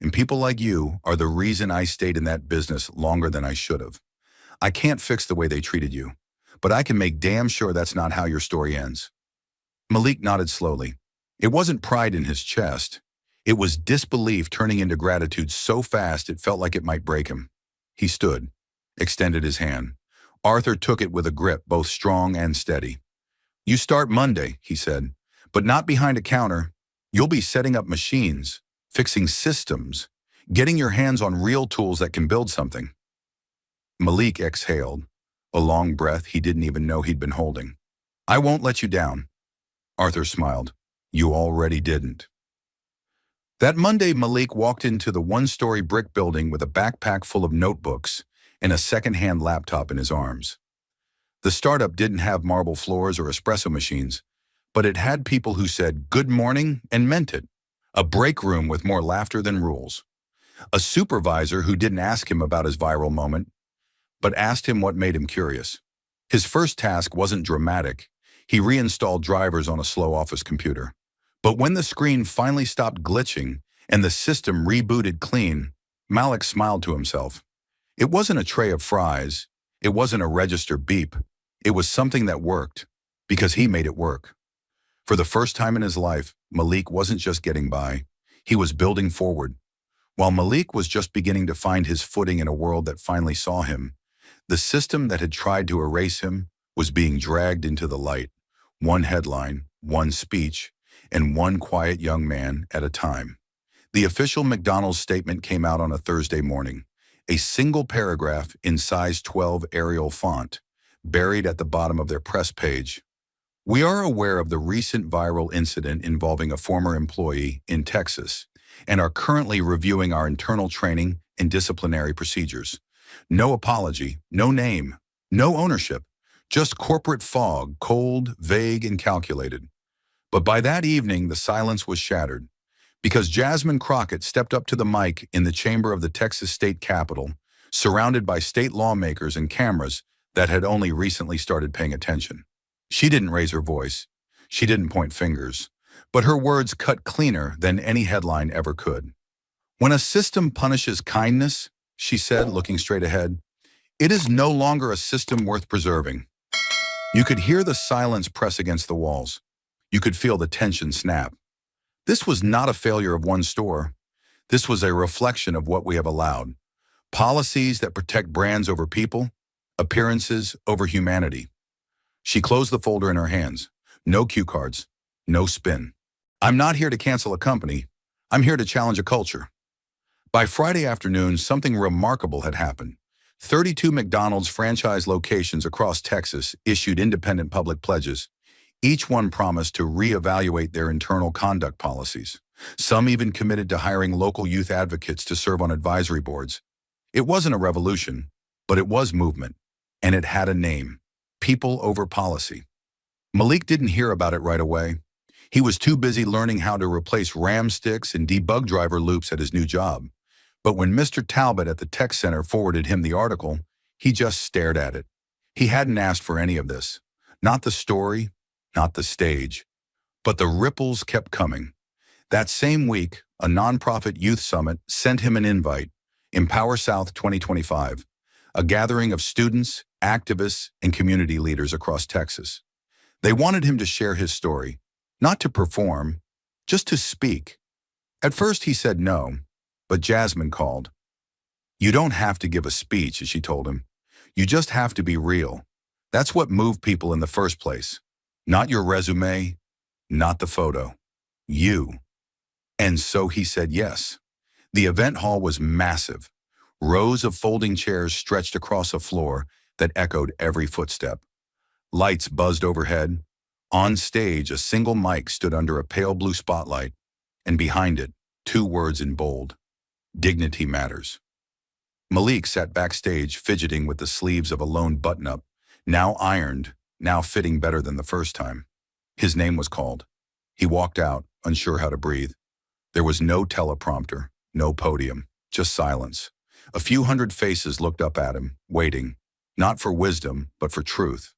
And people like you are the reason I stayed in that business longer than I should have. I can't fix the way they treated you, but I can make damn sure that's not how your story ends." Malik nodded slowly. It wasn't pride in his chest. It was disbelief turning into gratitude so fast it felt like it might break him. He stood, extended his hand. Arthur took it with a grip, both strong and steady. "You start Monday," he said, "but not behind a counter. You'll be setting up machines, fixing systems, getting your hands on real tools that can build something." Malik exhaled, a long breath he didn't even know he'd been holding. "I won't let you down." Arthur smiled. "You already didn't." That Monday, Malik walked into the 1-story brick building with a backpack full of notebooks and a second-hand laptop in his arms. The startup didn't have marble floors or espresso machines, but it had people who said "good morning" and meant it, a break room with more laughter than rules, a supervisor who didn't ask him about his viral moment, but asked him what made him curious. His first task wasn't dramatic. He reinstalled drivers on a slow office computer. But when the screen finally stopped glitching and the system rebooted clean, Malik smiled to himself. It wasn't a tray of fries. It wasn't a register beep. It was something that worked, because he made it work. For the first time in his life, Malik wasn't just getting by. He was building forward. While Malik was just beginning to find his footing in a world that finally saw him, the system that had tried to erase him was being dragged into the light, one headline, one speech, and one quiet young man at a time. The official McDonald's statement came out on a Thursday morning, a single paragraph in size 12 Arial font, buried at the bottom of their press page. We are aware of the recent viral incident involving a former employee in Texas and are currently reviewing our internal training and disciplinary procedures. No apology, no name, no ownership, just corporate fog, cold, vague, and calculated. But by that evening, the silence was shattered, because Jasmine Crockett stepped up to the mic in the chamber of the Texas state capitol, surrounded by state lawmakers and cameras that had only recently started paying attention. She didn't raise her voice. She didn't point fingers. But her words cut cleaner than any headline ever could. When a system punishes kindness, she said, looking straight ahead, it is no longer a system worth preserving. You could hear the silence press against the walls. You could feel the tension snap. This was not a failure of one store. This was a reflection of what we have allowed. Policies that protect brands over people, appearances over humanity. She closed the folder in her hands. No cue cards, no spin. I'm not here to cancel a company. I'm here to challenge a culture. By Friday afternoon, something remarkable had happened. 32 McDonald's franchise locations across Texas issued independent public pledges. Each one promised to reevaluate their internal conduct policies. Some even committed to hiring local youth advocates to serve on advisory boards. It wasn't a revolution, but it was movement, and it had a name: people over policy. Malik didn't hear about it right away. He was too busy learning how to replace RAM sticks and debug driver loops at his new job. But when Mr. Talbot at the tech center forwarded him the article, he just stared at it. He hadn't asked for any of this. Not the story, not the stage. But the ripples kept coming. That same week, a nonprofit youth summit sent him an invite, Empower South 2025, a gathering of students, activists, and community leaders across Texas. They wanted him to share his story, not to perform, just to speak. At first he said no, but Jasmine called. You don't have to give a speech, she told him. You just have to be real. That's what moved people in the first place. Not your resume, not the photo. You. And so he said yes. The event hall was massive. Rows of folding chairs stretched across a floor that echoed every footstep. Lights buzzed overhead. On stage, a single mic stood under a pale blue spotlight, and behind it, 2 words in bold: dignity matters. Malik sat backstage, fidgeting with the sleeves of a lone button-up, now ironed, now fitting better than the first time. His name was called. He walked out, unsure how to breathe. There was no teleprompter, no podium, just silence. A few hundred faces looked up at him, waiting, not for wisdom, but for truth.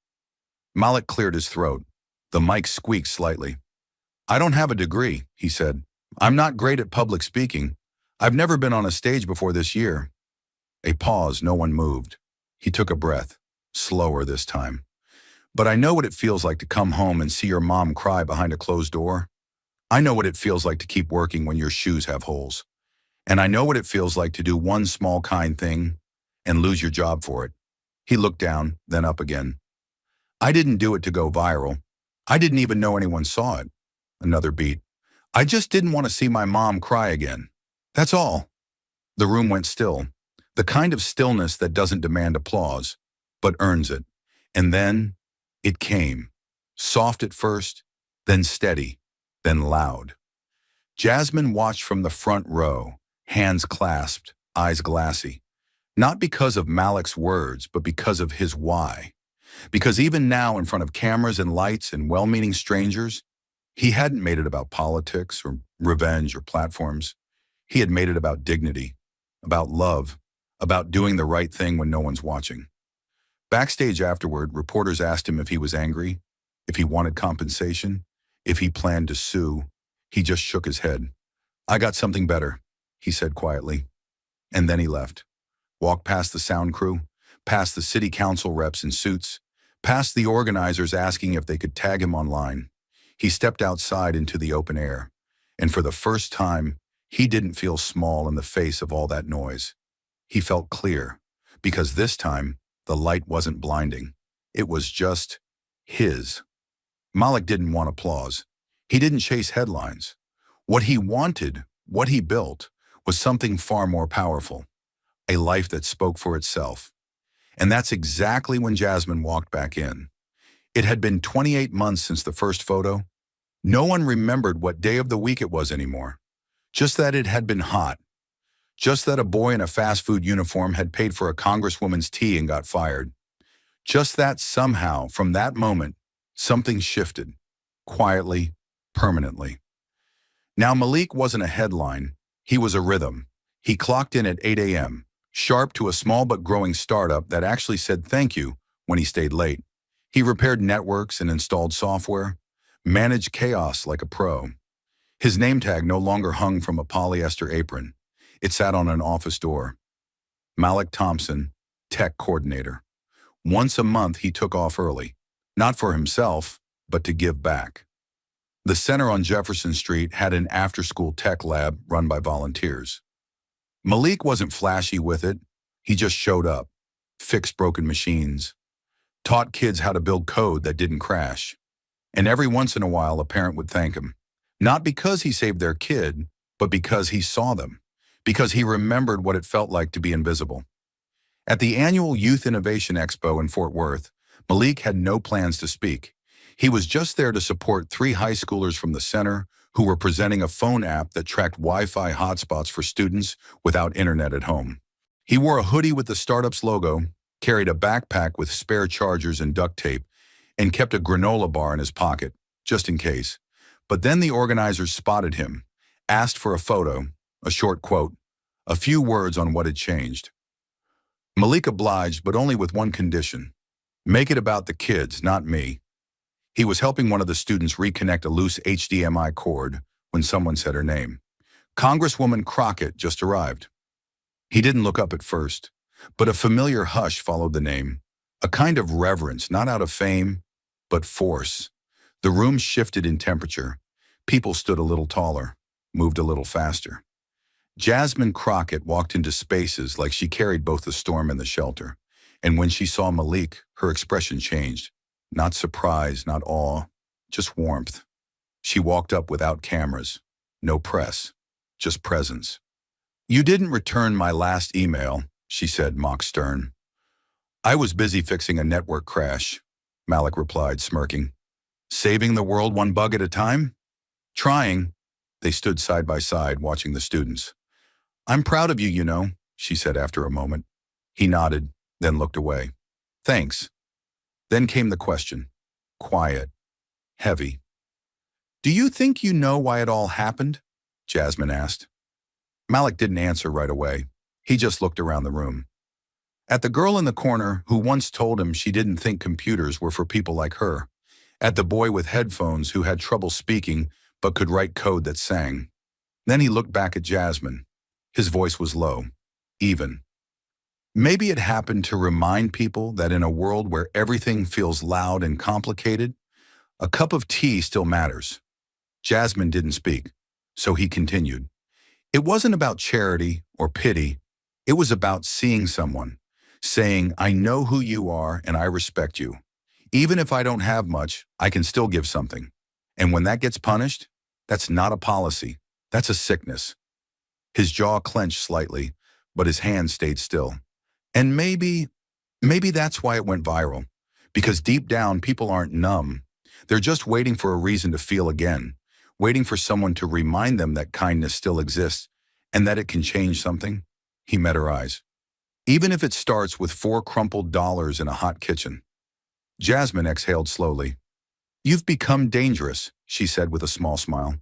Malik cleared his throat. The mic squeaked slightly. I don't have a degree, he said. I'm not great at public speaking. I've never been on a stage before this year. A pause, no one moved. He took a breath, slower this time. But I know what it feels like to come home and see your mom cry behind a closed door. I know what it feels like to keep working when your shoes have holes. And I know what it feels like to do one small kind thing and lose your job for it. He looked down, then up again. I didn't do it to go viral. I didn't even know anyone saw it. Another beat. I just didn't want to see my mom cry again. That's all. The room went still. The kind of stillness that doesn't demand applause, but earns it. And then it came. Soft at first, then steady, then loud. Jasmine watched from the front row, hands clasped, eyes glassy. Not because of Malik's words, but because of his why. Because even now, in front of cameras and lights and well-meaning strangers, he hadn't made it about politics or revenge or platforms. He had made it about dignity, about love, about doing the right thing when no one's watching. Backstage afterward, reporters asked him if he was angry, if he wanted compensation, if he planned to sue. He just shook his head. I got something better, he said quietly. And then he left. Walked past the sound crew, past the city council reps in suits, past the organizers asking if they could tag him online. He stepped outside into the open air, and for the first time, he didn't feel small in the face of all that noise. He felt clear, because this time, the light wasn't blinding. It was just his. Malik didn't want applause. He didn't chase headlines. What he wanted, what he built, was something far more powerful, a life that spoke for itself. And that's exactly when Jasmine walked back in. It had been 28 months since the first photo. No one remembered what day of the week it was anymore. Just that it had been hot. Just that a boy in a fast food uniform had paid for a congresswoman's tea and got fired. Just that somehow, from that moment, something shifted. Quietly, permanently. Now Malik wasn't a headline. He was a rhythm. He clocked in at 8 a.m., sharp to a small but growing startup that actually said thank you when he stayed late. He repaired networks and installed software, managed chaos like a pro. His name tag no longer hung from a polyester apron. It sat on an office door. Malik Thompson, tech coordinator. Once a month he took off early, not for himself, but to give back. The center on Jefferson Street had an after-school tech lab run by volunteers. Malik wasn't flashy with it. He just showed up, fixed broken machines, taught kids how to build code that didn't crash. And every once in a while, a parent would thank him. Not because he saved their kid, but because he saw them, because he remembered what it felt like to be invisible. At the annual Youth Innovation Expo in Fort Worth, Malik had no plans to speak. He was just there to support 3 high schoolers from the center who were presenting a phone app that tracked Wi-Fi hotspots for students without internet at home. He wore a hoodie with the startup's logo, carried a backpack with spare chargers and duct tape, and kept a granola bar in his pocket, just in case. But then the organizers spotted him, asked for a photo, a short quote, a few words on what had changed. Malik obliged, but only with one condition. Make it about the kids, not me. He was helping one of the students reconnect a loose HDMI cord when someone said her name. Congresswoman Crockett just arrived. He didn't look up at first, but a familiar hush followed the name, a kind of reverence, not out of fame, but force. The room shifted in temperature. People stood a little taller, moved a little faster. Jasmine Crockett walked into spaces like she carried both the storm and the shelter. And when she saw Malik, her expression changed. Not surprise, not awe, just warmth. She walked up without cameras, no press, just presence. You didn't return my last email, she said, mock stern. I was busy fixing a network crash, Malik replied, smirking. Saving the world one bug at a time? Trying. They stood side by side, watching the students. I'm proud of you, you know, she said after a moment. He nodded, then looked away. Thanks. Then came the question. Quiet. Heavy. Do you think you know why it all happened? Jasmine asked. Malik didn't answer right away. He just looked around the room. At the girl in the corner who once told him she didn't think computers were for people like her. At the boy with headphones who had trouble speaking but could write code that sang. Then he looked back at Jasmine. His voice was low, even. Maybe it happened to remind people that in a world where everything feels loud and complicated, a cup of tea still matters. Jasmine didn't speak, so he continued. It wasn't about charity or pity. It was about seeing someone, saying, I know who you are and I respect you. Even if I don't have much, I can still give something. And when that gets punished, that's not a policy. That's a sickness. His jaw clenched slightly, but his hand stayed still. And maybe that's why it went viral. Because deep down, people aren't numb. They're just waiting for a reason to feel again, waiting for someone to remind them that kindness still exists and that it can change something. He met her eyes. Even if it starts with 4 crumpled dollars in a hot kitchen. Jasmine exhaled slowly. You've become dangerous, she said with a small smile.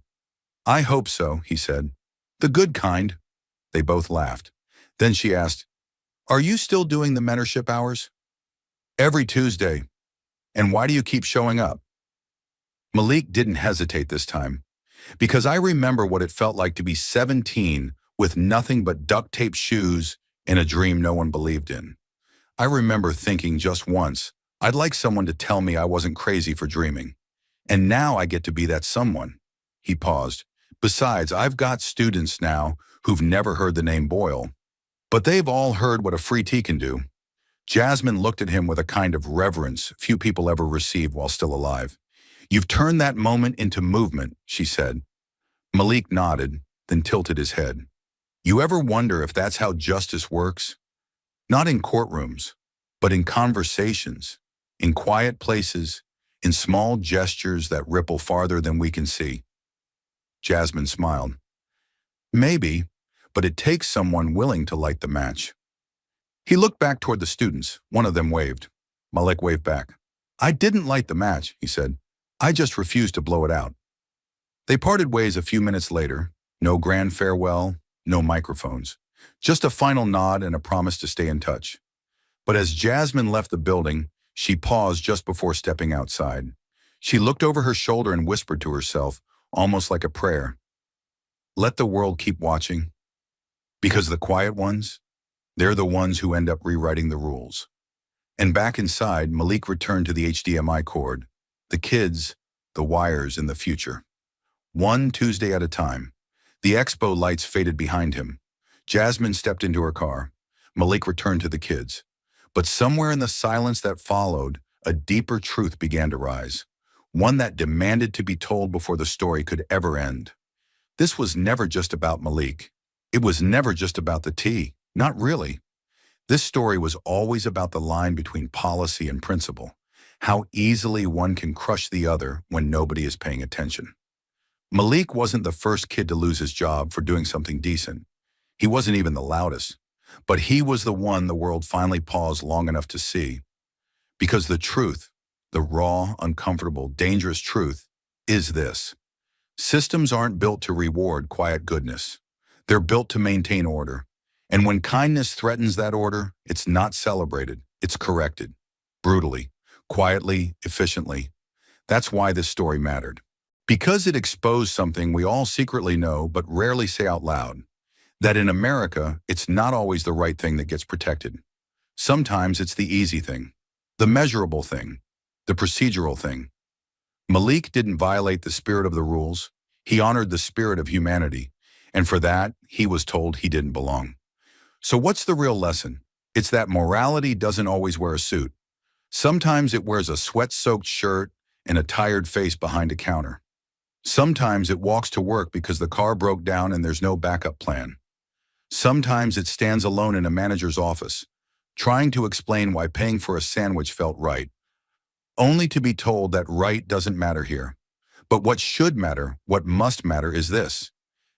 I hope so, he said. The good kind. They both laughed. Then she asked, Are you still doing the mentorship hours? Every Tuesday. And why do you keep showing up? Malik didn't hesitate this time. Because I remember what it felt like to be 17 with nothing but duct tape shoes and a dream no one believed in. I remember thinking just once, I'd like someone to tell me I wasn't crazy for dreaming. And now I get to be that someone." He paused. "Besides, I've got students now who've never heard the name Boyle. But they've all heard what a free tea can do." Jasmine looked at him with a kind of reverence few people ever receive while still alive. "You've turned that moment into movement," she said. Malik nodded, then tilted his head. "You ever wonder if that's how justice works? Not in courtrooms, but in conversations, in quiet places, in small gestures that ripple farther than we can see." Jasmine smiled. "Maybe, but it takes someone willing to light the match." He looked back toward the students. One of them waved. Malik waved back. "I didn't light the match," he said. "I just refused to blow it out." They parted ways a few minutes later. No grand farewell, no microphones. Just a final nod and a promise to stay in touch. But as Jasmine left the building, she paused just before stepping outside. She looked over her shoulder and whispered to herself, almost like a prayer, "Let the world keep watching. Because the quiet ones, they're the ones who end up rewriting the rules." And back inside, Malik returned to the HDMI cord, the kids, the wires, and the future. One Tuesday at a time. The expo lights faded behind him. Jasmine stepped into her car. Malik returned to the kids. But somewhere in the silence that followed, a deeper truth began to rise, one that demanded to be told before the story could ever end. This was never just about Malik. It was never just about the tea. Not really. This story was always about the line between policy and principle, how easily one can crush the other when nobody is paying attention. Malik wasn't the first kid to lose his job for doing something decent. He wasn't even the loudest. But he was the one the world finally paused long enough to see. Because the truth, the raw, uncomfortable, dangerous truth, is this. Systems aren't built to reward quiet goodness. They're built to maintain order. And when kindness threatens that order, it's not celebrated, it's corrected. Brutally, quietly, efficiently. That's why this story mattered. Because it exposed something we all secretly know but rarely say out loud. That in America, it's not always the right thing that gets protected. Sometimes it's the easy thing, the measurable thing, the procedural thing. Malik didn't violate the spirit of the rules. He honored the spirit of humanity. And for that, he was told he didn't belong. So what's the real lesson? It's that morality doesn't always wear a suit. Sometimes it wears a sweat-soaked shirt and a tired face behind a counter. Sometimes it walks to work because the car broke down and there's no backup plan. Sometimes it stands alone in a manager's office, trying to explain why paying for a sandwich felt right, only to be told that right doesn't matter here. But what should matter, what must matter is this.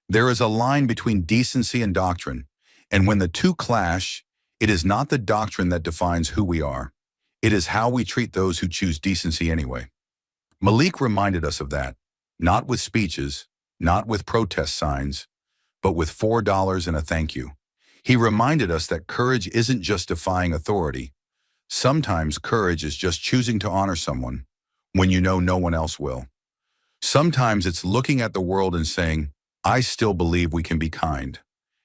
There is a line between decency and doctrine, and when the two clash, it is not the doctrine that defines who we are. It is how we treat those who choose decency anyway. Malik reminded us of that, not with speeches, not with protest signs, but with $4 and a thank you. He reminded us that courage isn't just defying authority. Sometimes courage is just choosing to honor someone when you know no one else will. Sometimes it's looking at the world and saying, I still believe we can be kind.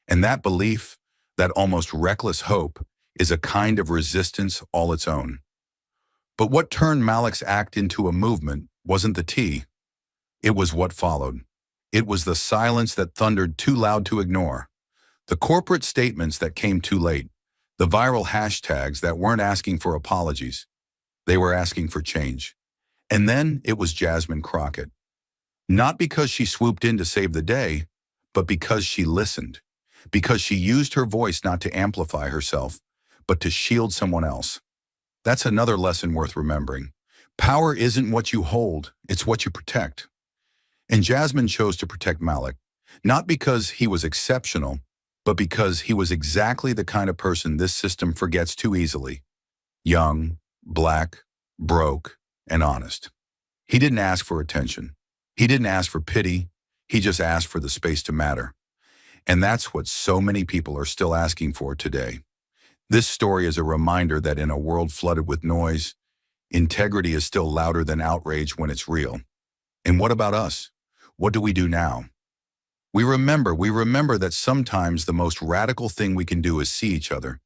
And that belief, that almost reckless hope, is a kind of resistance all its own. But what turned Malik's act into a movement wasn't the tea. It was what followed. It was the silence that thundered too loud to ignore. The corporate statements that came too late. The viral hashtags that weren't asking for apologies. They were asking for change. And then it was Jasmine Crockett. Not because she swooped in to save the day, but because she listened. Because she used her voice not to amplify herself, but to shield someone else. That's another lesson worth remembering. Power isn't what you hold, it's what you protect. And Jasmine chose to protect Malik, not because he was exceptional, but because he was exactly the kind of person this system forgets too easily. Young, black, broke, and honest. He didn't ask for attention. He didn't ask for pity. He just asked for the space to matter. And that's what so many people are still asking for today. This story is a reminder that in a world flooded with noise, integrity is still louder than outrage when it's real. And what about us? What do we do now? We remember that sometimes the most radical thing we can do is see each other,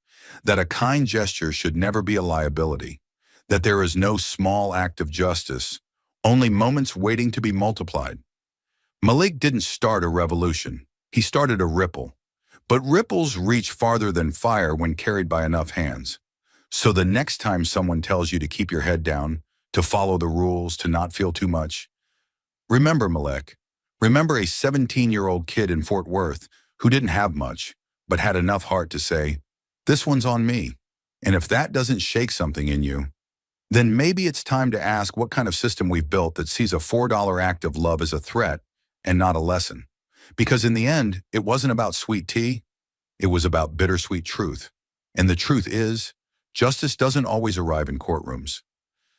that a kind gesture should never be a liability, that there is no small act of justice, only moments waiting to be multiplied. Malik didn't start a revolution. He started a ripple. But ripples reach farther than fire when carried by enough hands. So the next time someone tells you to keep your head down, to follow the rules, to not feel too much, remember Malik. Remember a 17-year-old kid in Fort Worth who didn't have much, but had enough heart to say, "This one's on me." And if that doesn't shake something in you, then maybe it's time to ask what kind of system we've built that sees a $4 act of love as a threat and not a lesson. Because in the end, it wasn't about sweet tea, it was about bittersweet truth. And the truth is, justice doesn't always arrive in courtrooms.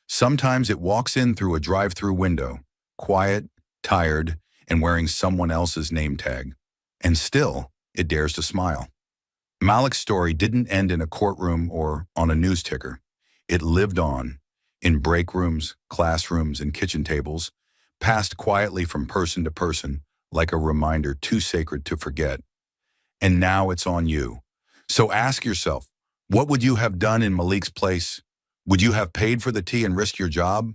Sometimes it walks in through a drive-through window, quiet, tired, and wearing someone else's name tag. And still, it dares to smile. Malik's story didn't end in a courtroom or on a news ticker. It lived on, in break rooms, classrooms, and kitchen tables, passed quietly from person to person, like a reminder too sacred to forget. And now it's on you. So ask yourself, what would you have done in Malik's place? Would you have paid for the tea and risked your job?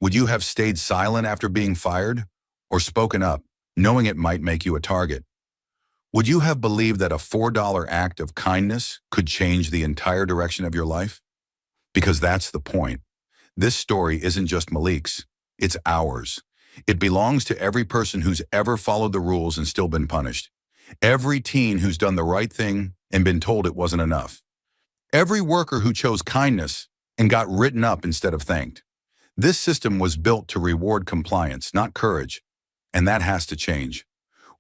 Would you have stayed silent after being fired? Or spoken up, knowing it might make you a target? Would you have believed that a $4 act of kindness could change the entire direction of your life? Because that's the point. This story isn't just Malik's, it's ours. It belongs to every person who's ever followed the rules and still been punished. Every teen who's done the right thing and been told it wasn't enough. Every worker who chose kindness and got written up instead of thanked. This system was built to reward compliance, not courage, and that has to change.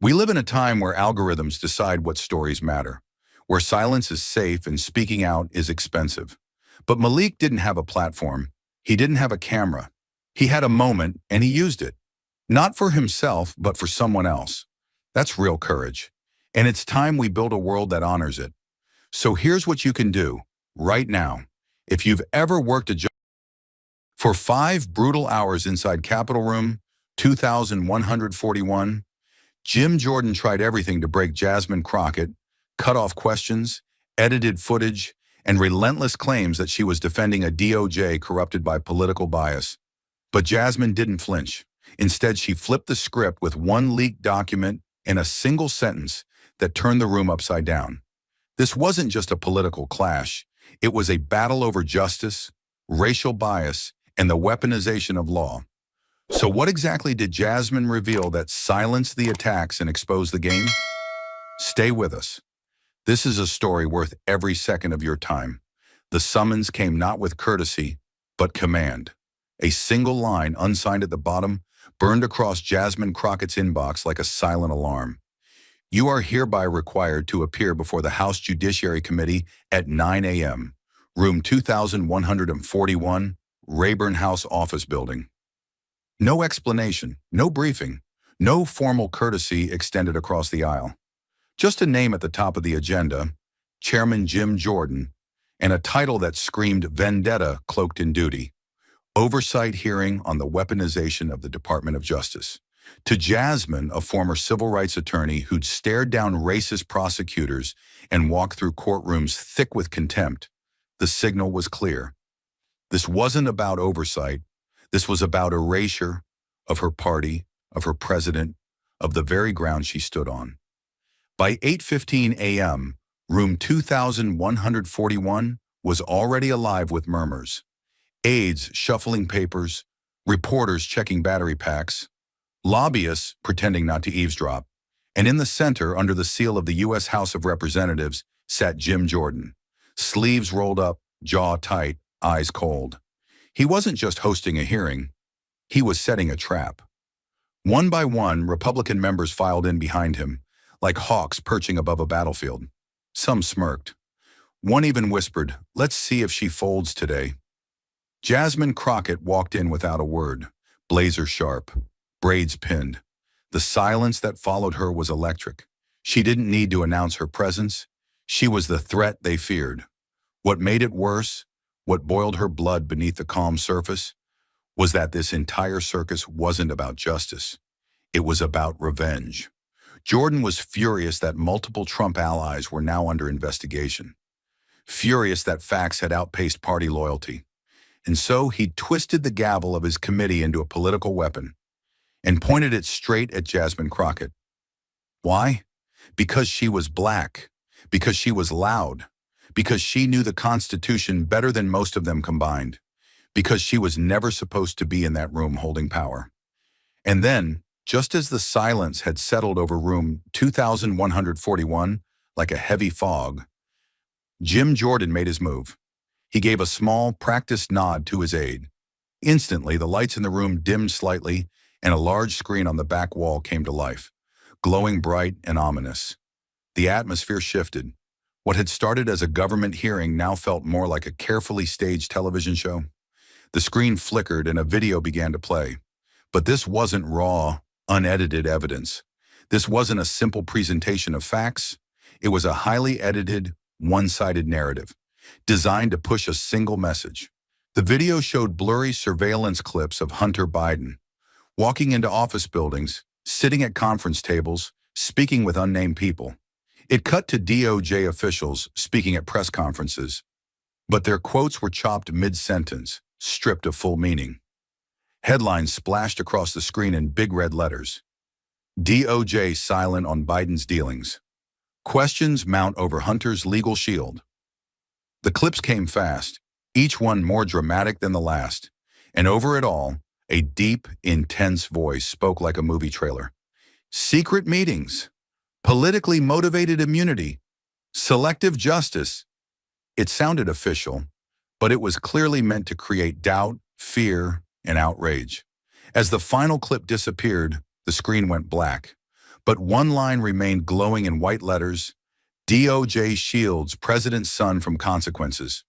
We live in a time where algorithms decide what stories matter, where silence is safe and speaking out is expensive. But Malik didn't have a platform. He didn't have a camera. He had a moment, and he used it. Not for himself, but for someone else. That's real courage. And it's time we build a world that honors it. So here's what you can do, right now. If you've ever worked a job for 5 brutal hours inside Capitol Room 2141, Jim Jordan tried everything to break Jasmine Crockett, cut off questions, edited footage, and relentless claims that she was defending a DOJ corrupted by political bias. But Jasmine didn't flinch. Instead, she flipped the script with one leaked document and a single sentence that turned the room upside down. This wasn't just a political clash. It was a battle over justice, racial bias, and the weaponization of law. So what exactly did Jasmine reveal that silenced the attacks and exposed the game? Stay with us. This is a story worth every second of your time. The summons came not with courtesy, but command. A single line, unsigned at the bottom, burned across Jasmine Crockett's inbox like a silent alarm. You are hereby required to appear before the House Judiciary Committee at 9 a.m., room 2141, Rayburn House Office Building. No explanation, no briefing, no formal courtesy extended across the aisle. Just a name at the top of the agenda, Chairman Jim Jordan, and a title that screamed vendetta cloaked in duty. Oversight hearing on the weaponization of the Department of Justice. To Jasmine, a former civil rights attorney who'd stared down racist prosecutors and walked through courtrooms thick with contempt, the signal was clear. This wasn't about oversight. This was about erasure of her party, of her president, of the very ground she stood on. By 8:15 a.m., room 2141 was already alive with murmurs. Aides shuffling papers, reporters checking battery packs, lobbyists pretending not to eavesdrop, and in the center, under the seal of the U.S. House of Representatives, sat Jim Jordan, sleeves rolled up, jaw tight, eyes cold. He wasn't just hosting a hearing, he was setting a trap. One by one, Republican members filed in behind him, like hawks perching above a battlefield. Some smirked. One even whispered, "Let's see if she folds today." Jasmine Crockett walked in without a word, blazer sharp, braids pinned. The silence that followed her was electric. She didn't need to announce her presence. She was the threat they feared. What made it worse, what boiled her blood beneath the calm surface, was that this entire circus wasn't about justice. It was about revenge. Jordan was furious that multiple Trump allies were now under investigation. Furious that facts had outpaced party loyalty. And so he twisted the gavel of his committee into a political weapon and pointed it straight at Jasmine Crockett. Why? Because she was black, because she was loud, because she knew the Constitution better than most of them combined, because she was never supposed to be in that room holding power. And then, just as the silence had settled over room 2141 like a heavy fog, Jim Jordan made his move. He gave a small, practiced nod to his aide. Instantly, the lights in the room dimmed slightly, and a large screen on the back wall came to life, glowing bright and ominous. The atmosphere shifted. What had started as a government hearing now felt more like a carefully staged television show. The screen flickered and a video began to play. But this wasn't raw, unedited evidence. This wasn't a simple presentation of facts. It was a highly edited, one-sided narrative, designed to push a single message. The video showed blurry surveillance clips of Hunter Biden, walking into office buildings, sitting at conference tables, speaking with unnamed people. It cut to DOJ officials speaking at press conferences, but their quotes were chopped mid-sentence, stripped of full meaning. Headlines splashed across the screen in big red letters. DOJ silent on Biden's dealings. Questions mount over Hunter's legal shield. The clips came fast, each one more dramatic than the last, and over it all, a deep, intense voice spoke like a movie trailer. Secret meetings, politically motivated immunity, selective justice. It sounded official, but it was clearly meant to create doubt, fear, and outrage. As the final clip disappeared, the screen went black, but one line remained glowing in white letters: DOJ shields president's son from consequences.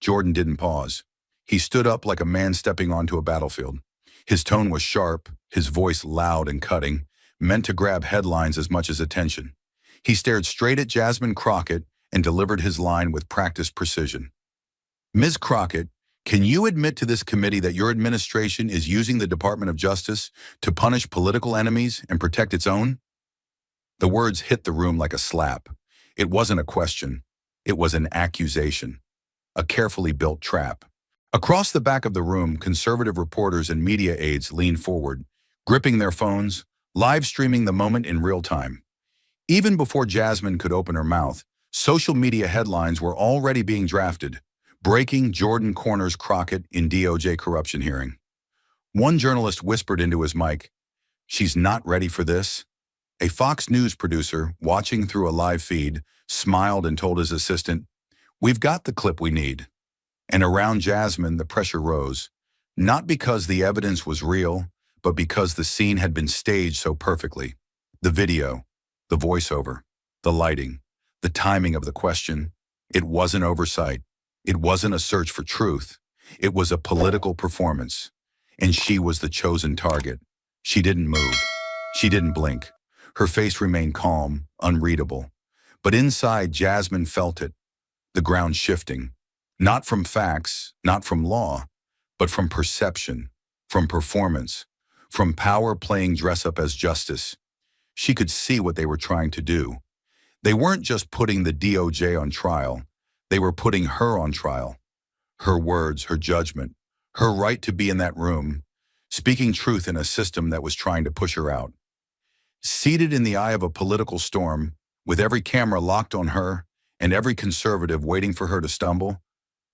Jordan didn't pause. He stood up like a man stepping onto a battlefield. His tone was sharp, his voice loud and cutting, meant to grab headlines as much as attention. He stared straight at Jasmine Crockett and delivered his line with practiced precision. Ms. Crockett, can you admit to this committee that your administration is using the Department of Justice to punish political enemies and protect its own? The words hit the room like a slap. It wasn't a question. It was an accusation. A carefully built trap. Across the back of the room, conservative reporters and media aides leaned forward, gripping their phones, live streaming the moment in real time. Even before Jasmine could open her mouth, social media headlines were already being drafted. Breaking: Jordan corners Crockett in DOJ corruption hearing. One journalist whispered into his mic, "She's not ready for this." A Fox News producer, watching through a live feed, smiled and told his assistant, "We've got the clip we need." And around Jasmine, the pressure rose, not because the evidence was real, but because the scene had been staged so perfectly. The video, the voiceover, the lighting, the timing of the question. It wasn't oversight. It wasn't a search for truth. It was a political performance. And she was the chosen target. She didn't move. She didn't blink. Her face remained calm, unreadable. But inside, Jasmine felt it. The ground shifting. Not from facts, not from law, but from perception, from performance, from power playing dress up as justice. She could see what they were trying to do. They weren't just putting the DOJ on trial. They were putting her on trial. Her words, her judgment, her right to be in that room, speaking truth in a system that was trying to push her out. Seated in the eye of a political storm, with every camera locked on her and every conservative waiting for her to stumble,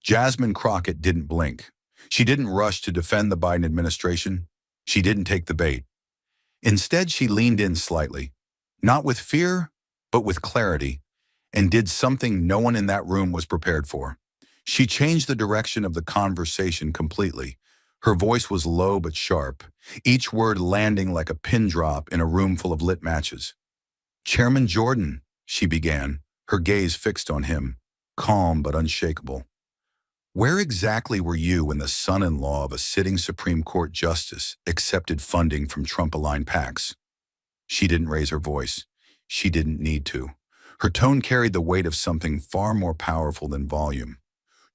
Jasmine Crockett didn't blink. She didn't rush to defend the Biden administration. She didn't take the bait. Instead, she leaned in slightly, not with fear, but with clarity, and did something no one in that room was prepared for. She changed the direction of the conversation completely. Her voice was low but sharp, each word landing like a pin drop in a room full of lit matches. "Chairman Jordan," she began, her gaze fixed on him, calm but unshakable. "Where exactly were you when the son-in-law of a sitting Supreme Court justice accepted funding from Trump-aligned PACs?" She didn't raise her voice. She didn't need to. Her tone carried the weight of something far more powerful than volume.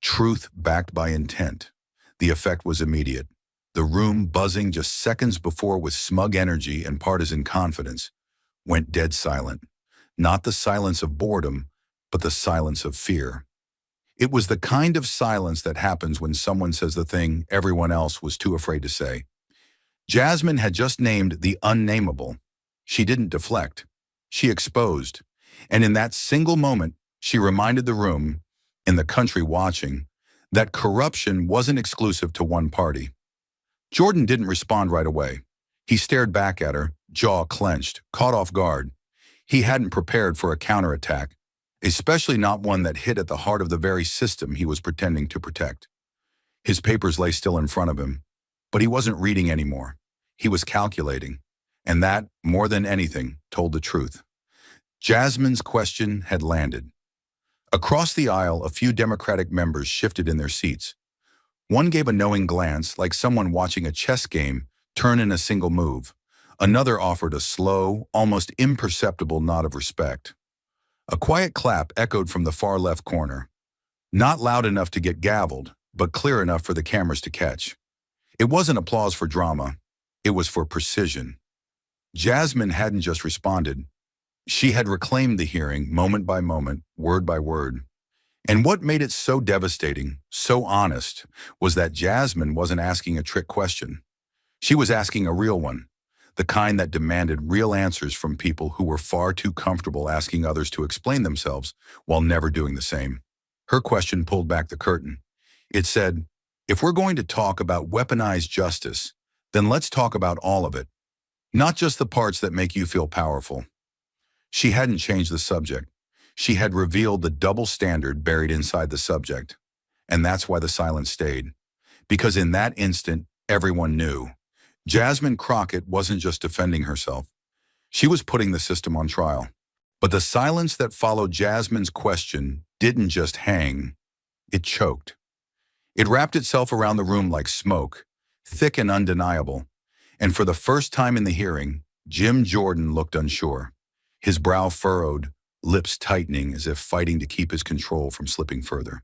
Truth backed by intent. The effect was immediate. The room, buzzing just seconds before with smug energy and partisan confidence, went dead silent. Not the silence of boredom, but the silence of fear. It was the kind of silence that happens when someone says the thing everyone else was too afraid to say. Jasmine had just named the unnameable. She didn't deflect. She exposed. And in that single moment, she reminded the room, in the country watching, that corruption wasn't exclusive to one party. Jordan didn't respond right away. He stared back at her, jaw clenched, caught off guard. He hadn't prepared for a counterattack, especially not one that hit at the heart of the very system he was pretending to protect. His papers lay still in front of him, but he wasn't reading anymore. He was calculating, and that, more than anything, told the truth. Jasmine's question had landed. Across the aisle, a few Democratic members shifted in their seats. One gave a knowing glance, like someone watching a chess game turn in a single move. Another offered a slow, almost imperceptible nod of respect. A quiet clap echoed from the far left corner. Not loud enough to get gavelled, but clear enough for the cameras to catch. It wasn't applause for drama. It was for precision. Jasmine hadn't just responded. She had reclaimed the hearing, moment by moment, word by word. And what made it so devastating, so honest, was that Jasmine wasn't asking a trick question. She was asking a real one, the kind that demanded real answers from people who were far too comfortable asking others to explain themselves while never doing the same. Her question pulled back the curtain. It said, if we're going to talk about weaponized justice, then let's talk about all of it, not just the parts that make you feel powerful. She hadn't changed the subject. She had revealed the double standard buried inside the subject. And that's why the silence stayed. Because in that instant, everyone knew. Jasmine Crockett wasn't just defending herself. She was putting the system on trial. But the silence that followed Jasmine's question didn't just hang. It choked. It wrapped itself around the room like smoke, thick and undeniable. And for the first time in the hearing, Jim Jordan looked unsure. His brow furrowed, lips tightening as if fighting to keep his control from slipping further.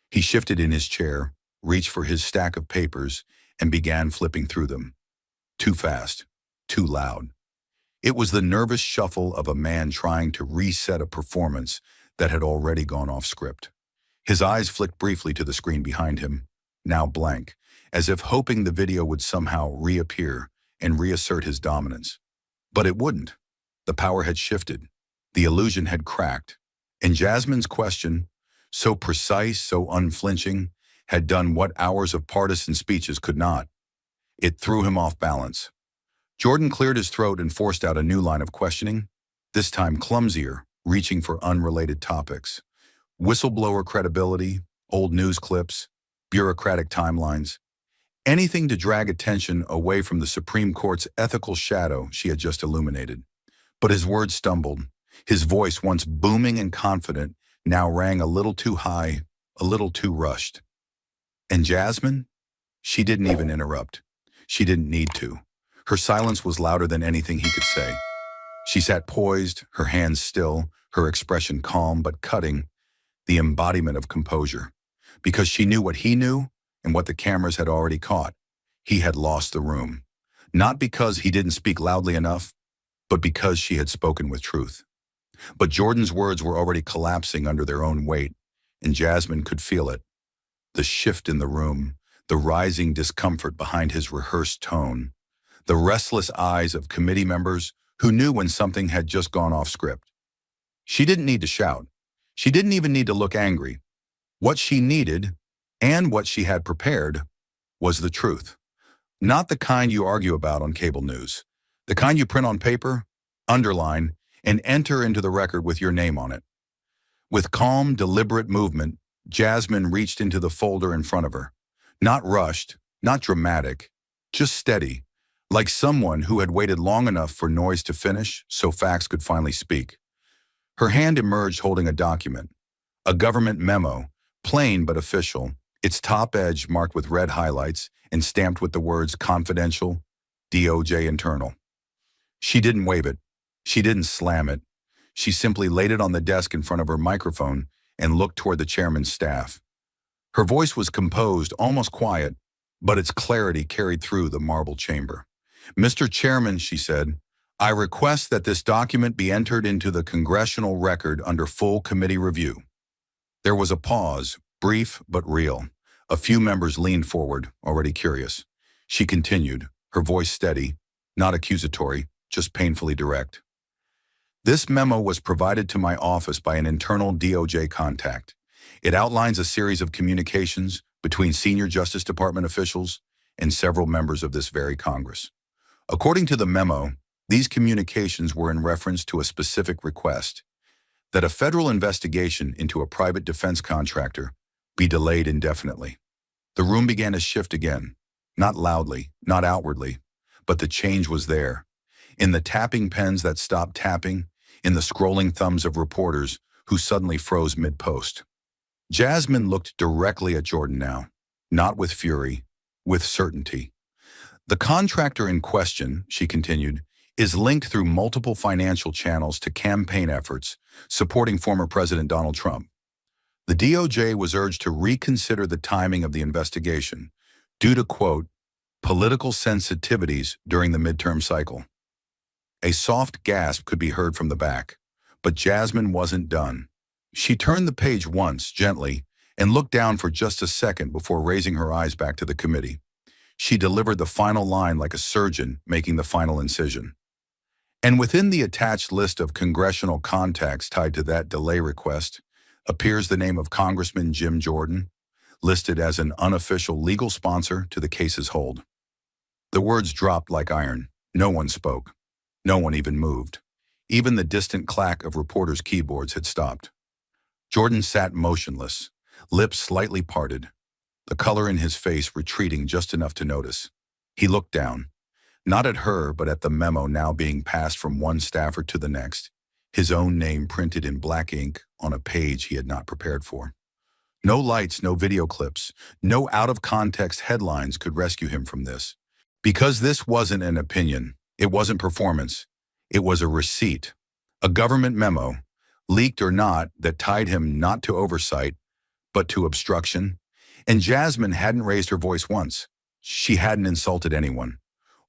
He shifted in his chair, reached for his stack of papers, and began flipping through them. Too fast, too loud. It was the nervous shuffle of a man trying to reset a performance that had already gone off script. His eyes flicked briefly to the screen behind him, now blank, as if hoping the video would somehow reappear and reassert his dominance. But it wouldn't. The power had shifted. The illusion had cracked. And Jasmine's question, so precise, so unflinching, had done what hours of partisan speeches could not. It threw him off balance. Jordan cleared his throat and forced out a new line of questioning, this time clumsier, reaching for unrelated topics. Whistleblower credibility, old news clips, bureaucratic timelines. Anything to drag attention away from the Supreme Court's ethical shadow she had just illuminated. But his words stumbled. His voice, once booming and confident, now rang a little too high, a little too rushed. And Jasmine? She didn't even interrupt. She didn't need to. Her silence was louder than anything he could say. She sat poised, her hands still, her expression calm but cutting, the embodiment of composure. Because she knew what he knew and what the cameras had already caught. He had lost the room. Not because he didn't speak loudly enough, but because she had spoken with truth. But Jordan's words were already collapsing under their own weight, and Jasmine could feel it. The shift in the room, the rising discomfort behind his rehearsed tone, the restless eyes of committee members who knew when something had just gone off script. She didn't need to shout. She didn't even need to look angry. What she needed, and what she had prepared, was the truth. Not the kind you argue about on cable news. The kind you print on paper, underline, and enter into the record with your name on it. With calm, deliberate movement, Jasmine reached into the folder in front of her. Not rushed, not dramatic, just steady, like someone who had waited long enough for noise to finish so facts could finally speak. Her hand emerged holding a document, a government memo, plain but official, its top edge marked with red highlights and stamped with the words confidential, DOJ internal. She didn't wave it. She didn't slam it. She simply laid it on the desk in front of her microphone and looked toward the chairman's staff. Her voice was composed, almost quiet, but its clarity carried through the marble chamber. "Mr. Chairman," she said, "I request that this document be entered into the congressional record under full committee review." There was a pause, brief but real. A few members leaned forward, already curious. She continued, her voice steady, not accusatory, just painfully direct. This memo was provided to my office by an internal DOJ contact. It outlines a series of communications between senior Justice Department officials and several members of this very Congress. According to the memo, these communications were in reference to a specific request that a federal investigation into a private defense contractor be delayed indefinitely. The room began to shift again, not loudly, not outwardly, but the change was there. In the tapping pens that stopped tapping, in the scrolling thumbs of reporters who suddenly froze mid-post. Jasmine looked directly at Jordan now, not with fury, with certainty. The contractor in question, she continued, is linked through multiple financial channels to campaign efforts supporting former President Donald Trump. The DOJ was urged to reconsider the timing of the investigation due to, quote, political sensitivities during the midterm cycle. A soft gasp could be heard from the back, but Jasmine wasn't done. She turned the page once, gently, and looked down for just a second before raising her eyes back to the committee. She delivered the final line like a surgeon making the final incision. And within the attached list of congressional contacts tied to that delay request appears the name of Congressman Jim Jordan, listed as an unofficial legal sponsor to the case's hold. The words dropped like iron. No one spoke. No one even moved. Even the distant clack of reporters' keyboards had stopped. Jordan sat motionless, lips slightly parted, the color in his face retreating just enough to notice. He looked down, not at her, but at the memo now being passed from one staffer to the next, his own name printed in black ink on a page he had not prepared for. No lights, no video clips, no out-of-context headlines could rescue him from this. Because this wasn't an opinion, it wasn't performance, it was a receipt, a government memo, leaked or not, that tied him not to oversight, but to obstruction. And Jasmine hadn't raised her voice once. She hadn't insulted anyone.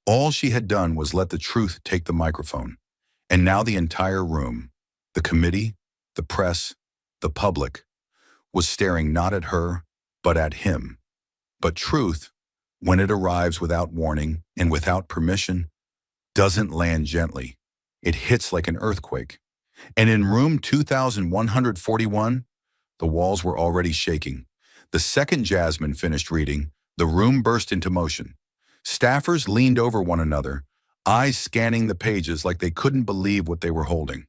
All she had done was let the truth take the microphone. And now the entire room, the committee, the press, the public, was staring not at her, but at him. But truth, when it arrives without warning and without permission, doesn't land gently. It hits like an earthquake. And in room 2141, the walls were already shaking. The second Jasmine finished reading, the room burst into motion. Staffers leaned over one another, eyes scanning the pages like they couldn't believe what they were holding.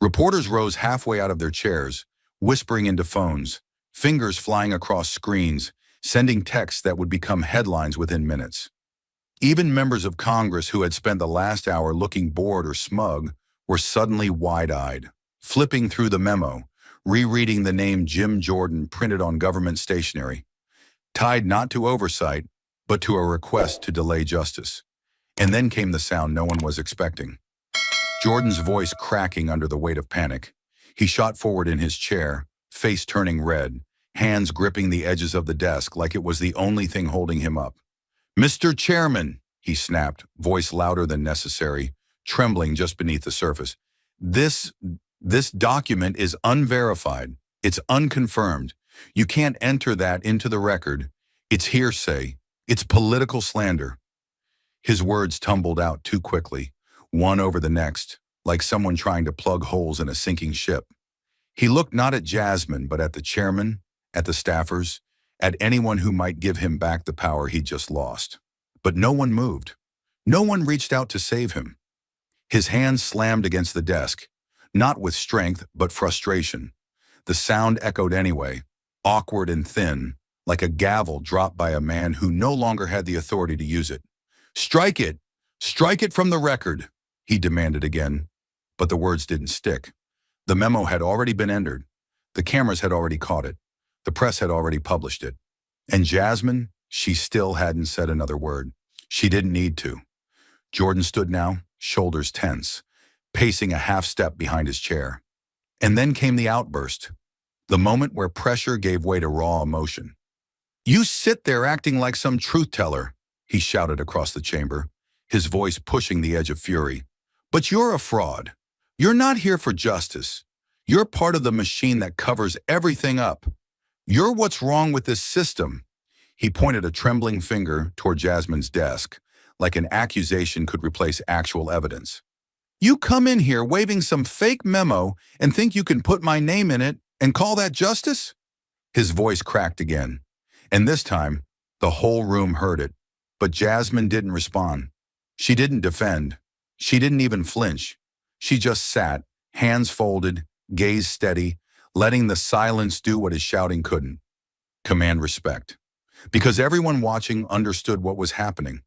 Reporters rose halfway out of their chairs, whispering into phones, fingers flying across screens, sending texts that would become headlines within minutes. Even members of Congress who had spent the last hour looking bored or smug were suddenly wide-eyed, flipping through the memo, rereading the name Jim Jordan printed on government stationery, tied not to oversight, but to a request to delay justice. And then came the sound no one was expecting. Jordan's voice cracking under the weight of panic. He shot forward in his chair, face turning red, hands gripping the edges of the desk like it was the only thing holding him up. "Mr. Chairman," he snapped, voice louder than necessary, trembling just beneath the surface. This document is unverified. It's unconfirmed. You can't enter that into the record. It's hearsay. It's political slander." His words tumbled out too quickly, one over the next, like someone trying to plug holes in a sinking ship. He looked not at Jasmine, but at the chairman, at the staffers, at anyone who might give him back the power he'd just lost. But no one moved. No one reached out to save him. His hands slammed against the desk, not with strength, but frustration. The sound echoed anyway, awkward and thin, like a gavel dropped by a man who no longer had the authority to use it. "Strike it! Strike it from the record!" he demanded again. But the words didn't stick. The memo had already been entered. The cameras had already caught it. The press had already published it. And Jasmine, she still hadn't said another word. She didn't need to. Jordan stood now, shoulders tense, pacing a half step behind his chair. And then came the outburst, the moment where pressure gave way to raw emotion. "You sit there acting like some truth-teller," he shouted across the chamber, his voice pushing the edge of fury. "But you're a fraud. You're not here for justice. You're part of the machine that covers everything up. You're what's wrong with this system." He pointed a trembling finger toward Jasmine's desk, like an accusation could replace actual evidence. "You come in here waving some fake memo and think you can put my name in it and call that justice?" His voice cracked again, and this time, the whole room heard it. But Jasmine didn't respond. She didn't defend. She didn't even flinch. She just sat, hands folded, gaze steady, letting the silence do what his shouting couldn't. Command respect. Because everyone watching understood what was happening.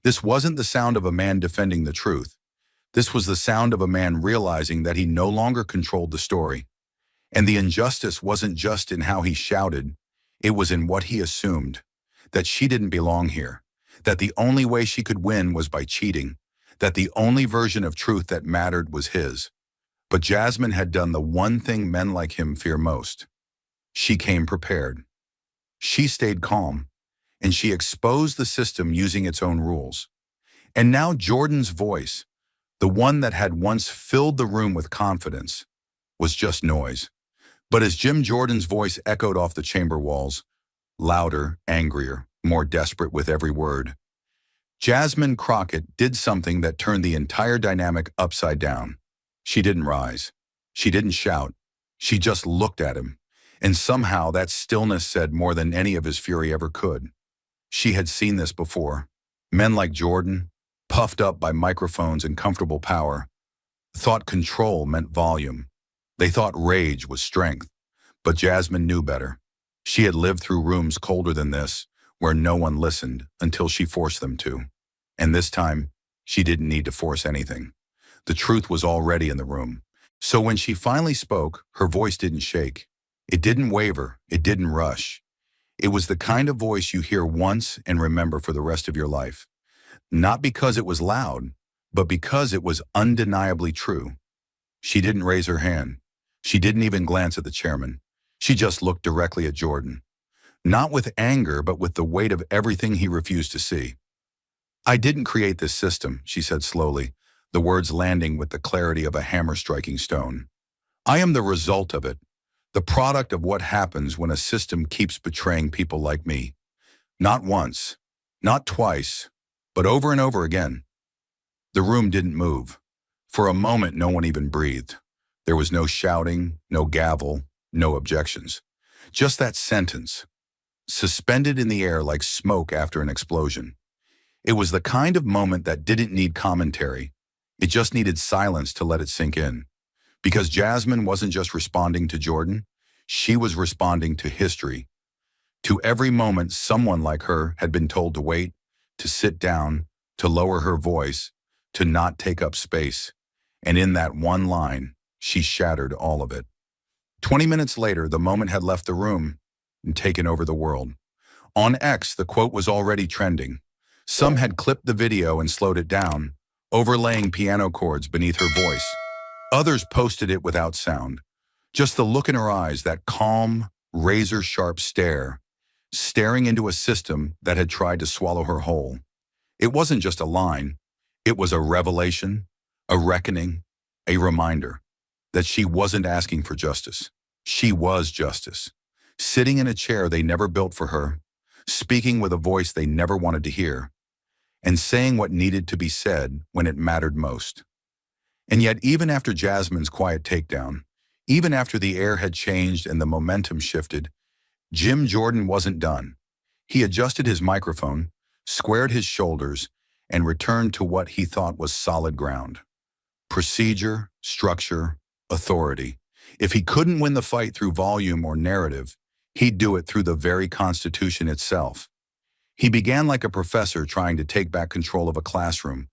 This wasn't the sound of a man defending the truth. This was the sound of a man realizing that he no longer controlled the story. And the injustice wasn't just in how he shouted, it was in what he assumed. That she didn't belong here. That the only way she could win was by cheating. That the only version of truth that mattered was his. But Jasmine had done the one thing men like him fear most. She came prepared. She stayed calm, and she exposed the system using its own rules. And now Jordan's voice, the one that had once filled the room with confidence, was just noise. But as Jim Jordan's voice echoed off the chamber walls, louder, angrier, more desperate with every word, Jasmine Crockett did something that turned the entire dynamic upside down. She didn't rise. She didn't shout. She just looked at him, and somehow that stillness said more than any of his fury ever could. She had seen this before. Men like Jordan, puffed up by microphones and comfortable power, thought control meant volume. They thought rage was strength. But Jasmine knew better. She had lived through rooms colder than this, where no one listened until she forced them to. And this time, she didn't need to force anything. The truth was already in the room. So when she finally spoke, her voice didn't shake. It didn't waver. It didn't rush. It was the kind of voice you hear once and remember for the rest of your life. Not because it was loud, but because it was undeniably true. She didn't raise her hand. She didn't even glance at the chairman. She just looked directly at Jordan. Not with anger, but with the weight of everything he refused to see. "I didn't create this system," she said slowly, the words landing with the clarity of a hammer striking stone. "I am the result of it, the product of what happens when a system keeps betraying people like me. Not once, not twice, but over and over again." The room didn't move. For a moment, no one even breathed. There was no shouting, no gavel, no objections. Just that sentence, suspended in the air like smoke after an explosion. It was the kind of moment that didn't need commentary. It just needed silence to let it sink in. Because Jasmine wasn't just responding to Jordan, she was responding to history. To every moment someone like her had been told to wait, to sit down, to lower her voice, to not take up space. And in that one line, she shattered all of it. 20 minutes later, the moment had left the room and taken over the world. On X, the quote was already trending. Some had clipped the video and slowed it down, overlaying piano chords beneath her voice. Others posted it without sound. Just the look in her eyes, that calm, razor-sharp stare, staring into a system that had tried to swallow her whole. It wasn't just a line. It was a revelation, a reckoning, a reminder that she wasn't asking for justice. She was justice. Sitting in a chair they never built for her, speaking with a voice they never wanted to hear, and saying what needed to be said when it mattered most. And yet, even after Jasmine's quiet takedown, even after the air had changed and the momentum shifted, Jim Jordan wasn't done. He adjusted his microphone, squared his shoulders, and returned to what he thought was solid ground. Procedure, structure, authority. If he couldn't win the fight through volume or narrative, he'd do it through the very Constitution itself. He began like a professor trying to take back control of a classroom,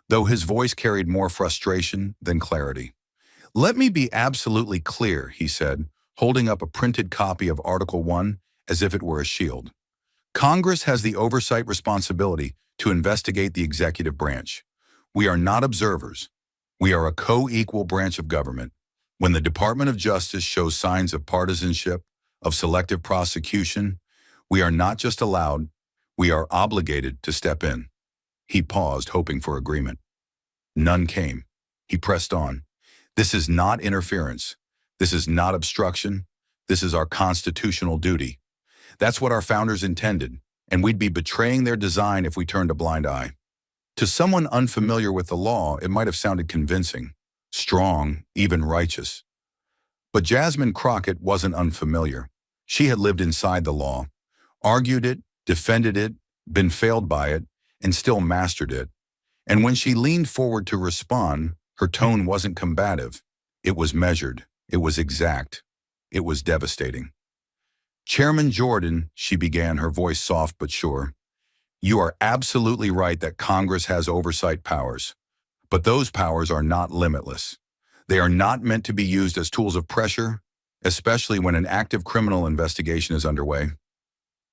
though his voice carried more frustration than clarity. "Let me be absolutely clear," he said, holding up a printed copy of Article 1 as if it were a shield. "Congress has the oversight responsibility to investigate the executive branch. We are not observers. We are a co-equal branch of government. When the Department of Justice shows signs of partisanship, of selective prosecution, we are not just allowed, we are obligated to step in." He paused, hoping for agreement. None came. He pressed on. "This is not interference. This is not obstruction. This is our constitutional duty. That's what our founders intended, and we'd be betraying their design if we turned a blind eye. To someone unfamiliar with the law, it might have sounded convincing, strong, even righteous. But Jasmine Crockett wasn't unfamiliar. She had lived inside the law, argued it, defended it, been failed by it, and still mastered it. And when she leaned forward to respond, her tone wasn't combative. It was measured. It was exact. It was devastating. "Chairman Jordan," she began, her voice soft but sure, "you are absolutely right that Congress has oversight powers. But those powers are not limitless. They are not meant to be used as tools of pressure, especially when an active criminal investigation is underway."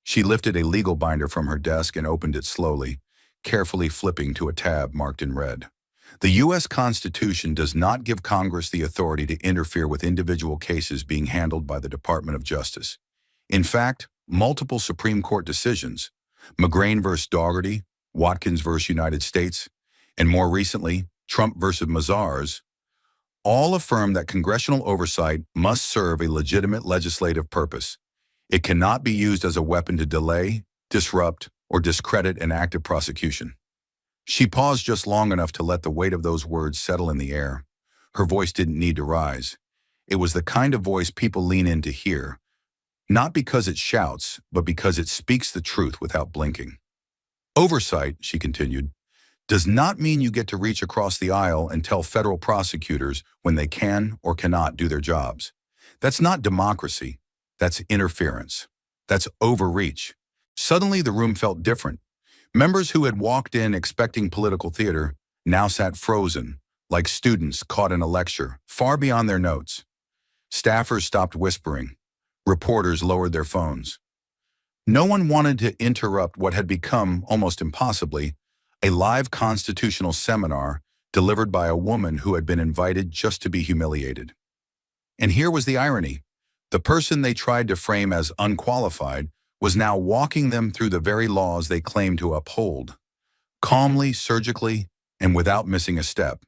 She lifted a legal binder from her desk and opened it slowly, carefully flipping to a tab marked in red. The U.S. Constitution does not give Congress the authority to interfere with individual cases being handled by the Department of Justice. In fact, multiple Supreme Court decisions, McGrain v. Daugherty, Watkins v. United States, and more recently, Trump v. Mazars, all affirm that congressional oversight must serve a legitimate legislative purpose. It cannot be used as a weapon to delay, disrupt, or discredit an active prosecution. She paused just long enough to let the weight of those words settle in the air. Her voice didn't need to rise. It was the kind of voice people lean in to hear, not because it shouts, but because it speaks the truth without blinking. "Oversight," she continued, "does not mean you get to reach across the aisle and tell federal prosecutors when they can or cannot do their jobs. That's not democracy. That's interference. That's overreach." Suddenly, the room felt different. Members who had walked in expecting political theater now sat frozen, like students caught in a lecture, far beyond their notes. Staffers stopped whispering. Reporters lowered their phones. No one wanted to interrupt what had become, almost impossibly, a live constitutional seminar delivered by a woman who had been invited just to be humiliated. And here was the irony. The person they tried to frame as unqualified was now walking them through the very laws they claimed to uphold, calmly, surgically, and without missing a step.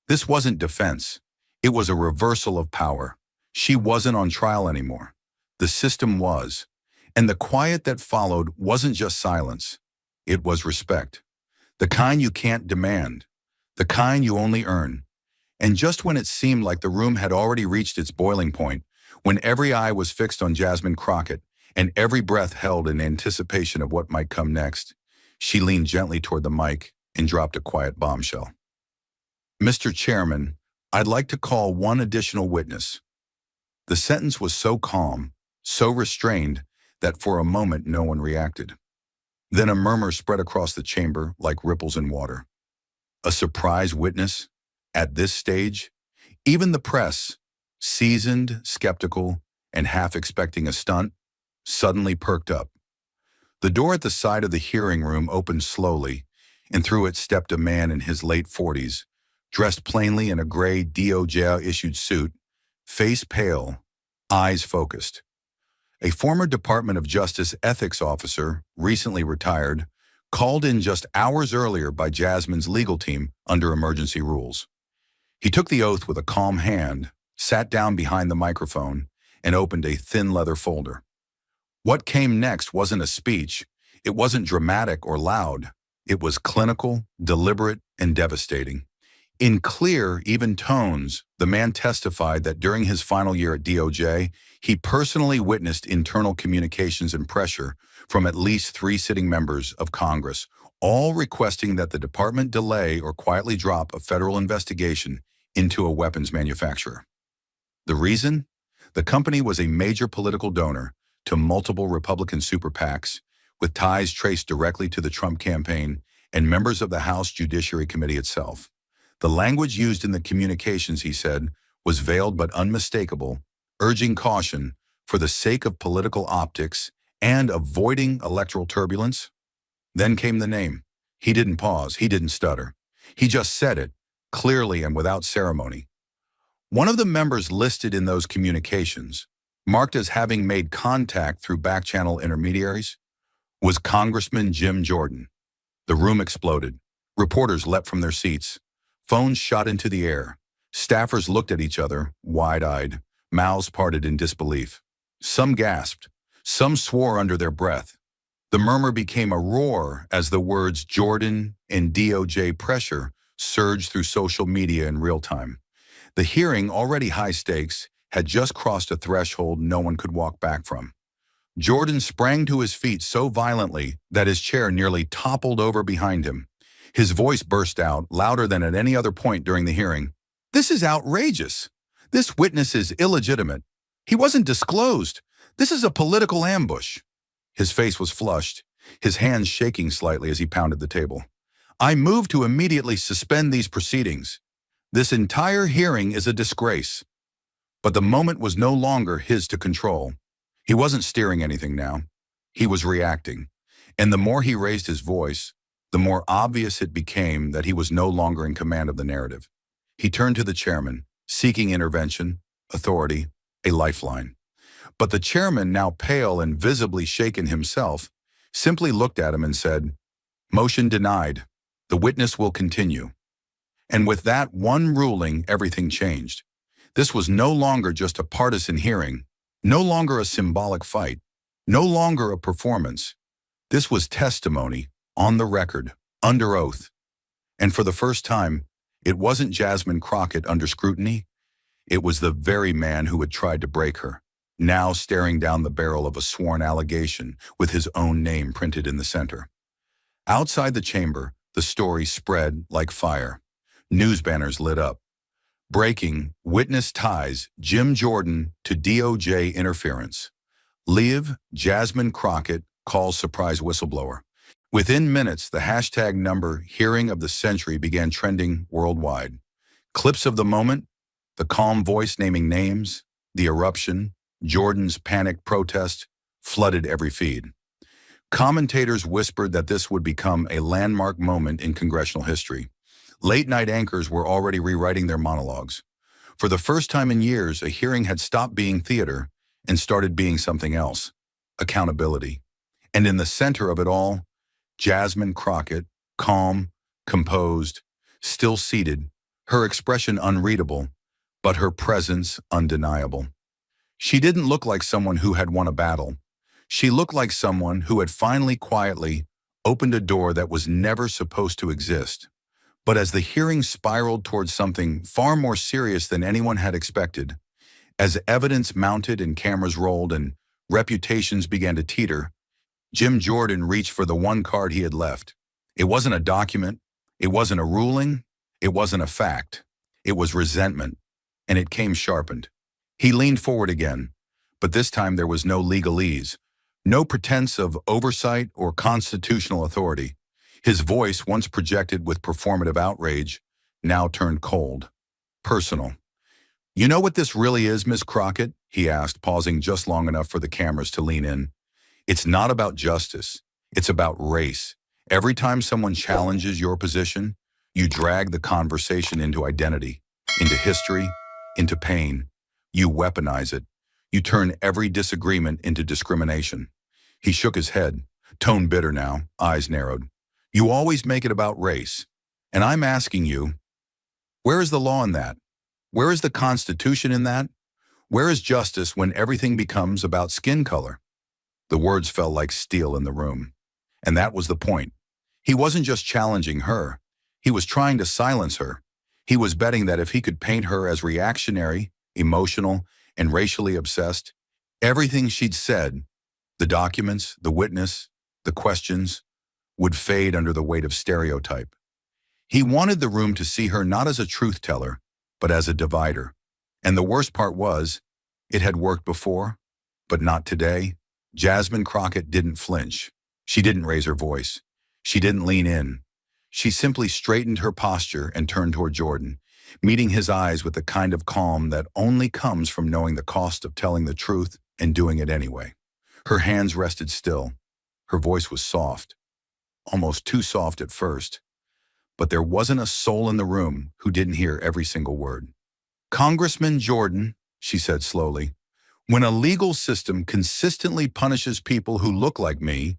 This wasn't defense. It was a reversal of power. She wasn't on trial anymore. The system was. And the quiet that followed wasn't just silence. It was respect. The kind you can't demand. The kind you only earn. And just when it seemed like the room had already reached its boiling point, when every eye was fixed on Jasmine Crockett, and every breath held in anticipation of what might come next, she leaned gently toward the mic and dropped a quiet bombshell. "Mr. Chairman, I'd like to call one additional witness." The sentence was so calm, so restrained, that for a moment no one reacted. Then a murmur spread across the chamber like ripples in water. A surprise witness? At this stage? Even the press, seasoned, skeptical, and half expecting a stunt, suddenly perked up. The door at the side of the hearing room opened slowly, and through it stepped a man in his late 40s, dressed plainly in a gray DOJ-issued suit, face pale, eyes focused. A former Department of Justice ethics officer, recently retired, called in just hours earlier by Jasmine's legal team under emergency rules. He took the oath with a calm hand, sat down behind the microphone, and opened a thin leather folder. What came next wasn't a speech. It wasn't dramatic or loud. It was clinical, deliberate, and devastating. In clear, even tones, the man testified that during his final year at DOJ, he personally witnessed internal communications and pressure from at least 3 sitting members of Congress, all requesting that the department delay or quietly drop a federal investigation into a weapons manufacturer. The reason? The company was a major political donor to multiple Republican super PACs, with ties traced directly to the Trump campaign and members of the House Judiciary Committee itself. The language used in the communications, he said, was veiled but unmistakable, urging caution for the sake of political optics and avoiding electoral turbulence. Then came the name. He didn't pause. He didn't stutter. He just said it, clearly and without ceremony. One of the members listed in those communications, marked as having made contact through back-channel intermediaries, was Congressman Jim Jordan. The room exploded. Reporters leapt from their seats. Phones shot into the air. Staffers looked at each other, wide-eyed, Mouths parted in disbelief. Some gasped. Some swore under their breath. The murmur became a roar as the words Jordan and DOJ pressure surged through social media in real time. The hearing, already high stakes, had just crossed a threshold no one could walk back from. Jordan sprang to his feet so violently that his chair nearly toppled over behind him. His voice burst out, louder than at any other point during the hearing. "This is outrageous. This witness is illegitimate. He wasn't disclosed. This is a political ambush." His face was flushed, his hands shaking slightly as he pounded the table. "I move to immediately suspend these proceedings. This entire hearing is a disgrace." But the moment was no longer his to control. He wasn't steering anything now. He was reacting. And the more he raised his voice, the more obvious it became that he was no longer in command of the narrative. He turned to the chairman, seeking intervention, authority, a lifeline. But the chairman, now pale and visibly shaken himself, simply looked at him and said, "Motion denied. The witness will continue." And with that one ruling, everything changed. This was no longer just a partisan hearing, no longer a symbolic fight, no longer a performance. This was testimony, on the record, under oath. And for the first time, it wasn't Jasmine Crockett under scrutiny. It was the very man who had tried to break her, now staring down the barrel of a sworn allegation with his own name printed in the center. Outside the chamber, the story spread like fire. News banners lit up. Breaking, witness ties Jim Jordan to DOJ interference. Leave, Jasmine Crockett calls surprise whistleblower. Within minutes, the hashtag number hearing of the century began trending worldwide. Clips of the moment, the calm voice naming names, the eruption, Jordan's panicked protest, flooded every feed. Commentators whispered that this would become a landmark moment in congressional history. Late-night anchors were already rewriting their monologues. For the first time in years, a hearing had stopped being theater and started being something else: accountability. And in the center of it all, Jasmine Crockett, calm, composed, still seated, her expression unreadable, but her presence undeniable. She didn't look like someone who had won a battle. She looked like someone who had finally quietly opened a door that was never supposed to exist. But as the hearing spiraled towards something far more serious than anyone had expected, as evidence mounted and cameras rolled and reputations began to teeter, Jim Jordan reached for the one card he had left. It wasn't a document, it wasn't a ruling, it wasn't a fact. It was resentment, and it came sharpened. He leaned forward again, but this time there was no legalese, no pretense of oversight or constitutional authority. His voice, once projected with performative outrage, now turned cold, personal. "You know what this really is, Miss Crockett?" he asked, pausing just long enough for the cameras to lean in. "It's not about justice. It's about race. Every time someone challenges your position, you drag the conversation into identity, into history, into pain. You weaponize it. You turn every disagreement into discrimination." He shook his head, tone bitter now, eyes narrowed. "You always make it about race. And I'm asking you, where is the law in that? Where is the Constitution in that? Where is justice when everything becomes about skin color?" The words fell like steel in the room. And that was the point. He wasn't just challenging her. He was trying to silence her. He was betting that if he could paint her as reactionary, emotional, and racially obsessed, everything she'd said, the documents, the witness, the questions, would fade under the weight of stereotype. He wanted the room to see her not as a truth teller, but as a divider. And the worst part was, it had worked before, but not today. Jasmine Crockett didn't flinch. She didn't raise her voice. She didn't lean in. She simply straightened her posture and turned toward Jordan, meeting his eyes with the kind of calm that only comes from knowing the cost of telling the truth and doing it anyway. Her hands rested still. Her voice was soft, almost too soft at first. But there wasn't a soul in the room who didn't hear every single word. "Congressman Jordan," she said slowly, "when a legal system consistently punishes people who look like me,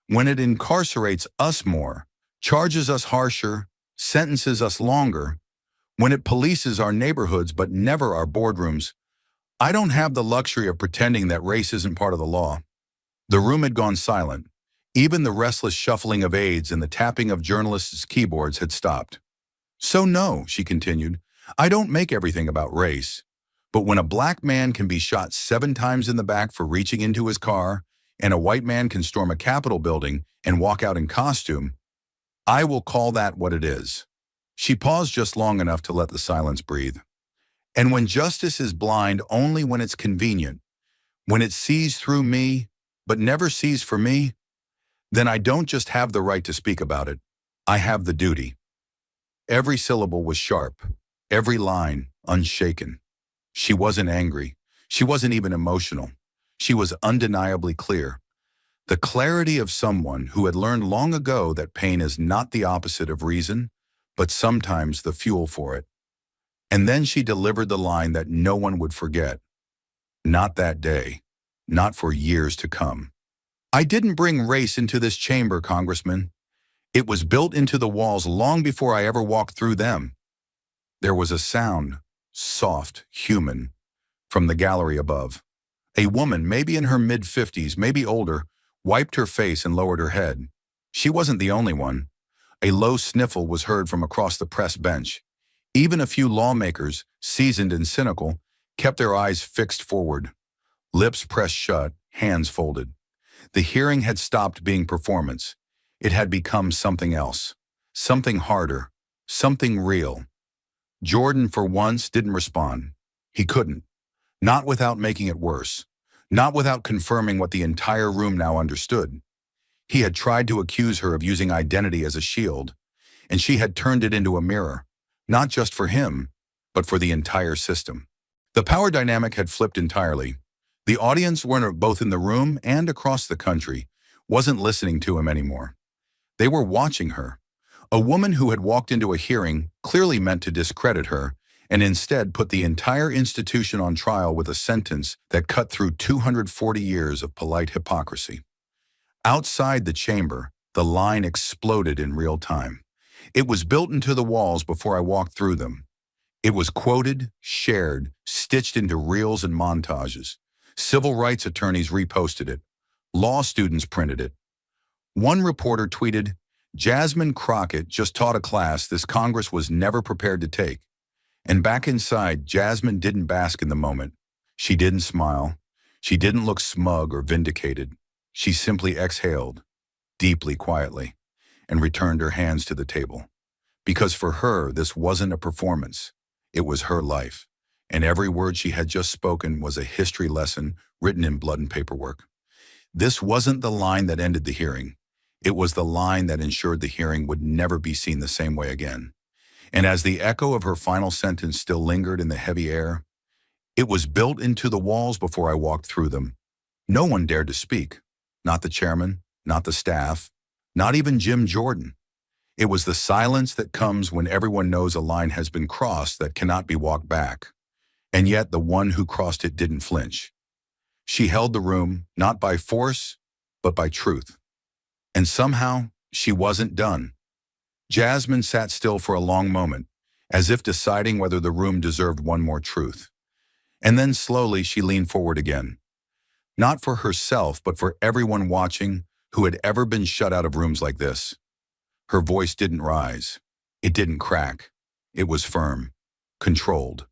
when it incarcerates us more, charges us harsher, sentences us longer, when it polices our neighborhoods but never our boardrooms, I don't have the luxury of pretending that race isn't part of the law. The room had gone silent. Even the restless shuffling of aides and the tapping of journalists' keyboards had stopped. So no, she continued, I don't make everything about race. But when a black man can be shot 7 times in the back for reaching into his car, and a white man can storm a Capitol building and walk out in costume, I will call that what it is. She paused just long enough to let the silence breathe. And when justice is blind only when it's convenient, when it sees through me, but never sees for me, then I don't just have the right to speak about it, I have the duty. Every syllable was sharp, every line unshaken. She wasn't angry. She wasn't even emotional. She was undeniably clear. The clarity of someone who had learned long ago that pain is not the opposite of reason, but sometimes the fuel for it. And then she delivered the line that no one would forget. Not that day. Not for years to come. I didn't bring race into this chamber, Congressman. It was built into the walls long before I ever walked through them. There was a sound, soft, human, from the gallery above. A woman, maybe in her mid-50s, maybe older, wiped her face and lowered her head. She wasn't the only one. A low sniffle was heard from across the press bench. Even a few lawmakers, seasoned and cynical, kept their eyes fixed forward. Lips pressed shut, hands folded. The hearing had stopped being performance. It had become something else. Something harder. Something real. Jordan, for once, didn't respond. He couldn't. Not without making it worse. Not without confirming what the entire room now understood. He had tried to accuse her of using identity as a shield, and she had turned it into a mirror, not just for him, but for the entire system. The power dynamic had flipped entirely. The audience, both in the room and across the country, wasn't listening to him anymore. They were watching her. A woman who had walked into a hearing clearly meant to discredit her, and instead put the entire institution on trial with a sentence that cut through 240 years of polite hypocrisy. Outside the chamber, the line exploded in real time. It was built into the walls before I walked through them. It was quoted, shared, stitched into reels and montages. Civil rights attorneys reposted it. Law students printed it. One reporter tweeted, Jasmine Crockett just taught a class this Congress was never prepared to take. And back inside, Jasmine didn't bask in the moment. She didn't smile. She didn't look smug or vindicated. She simply exhaled, deeply, quietly, and returned her hands to the table. Because for her, this wasn't a performance. It was her life. And every word she had just spoken was a history lesson written in blood and paperwork. This wasn't the line that ended the hearing. It was the line that ensured the hearing would never be seen the same way again. And as the echo of her final sentence still lingered in the heavy air, it was built into the walls before I walked through them. No one dared to speak. Not the chairman, not the staff, not even Jim Jordan. It was the silence that comes when everyone knows a line has been crossed that cannot be walked back. And yet the one who crossed it didn't flinch. She held the room, not by force, but by truth. And somehow, she wasn't done. Jasmine sat still for a long moment, as if deciding whether the room deserved one more truth. And then slowly she leaned forward again. Not for herself, but for everyone watching who had ever been shut out of rooms like this. Her voice didn't rise. It didn't crack. It was firm, controlled.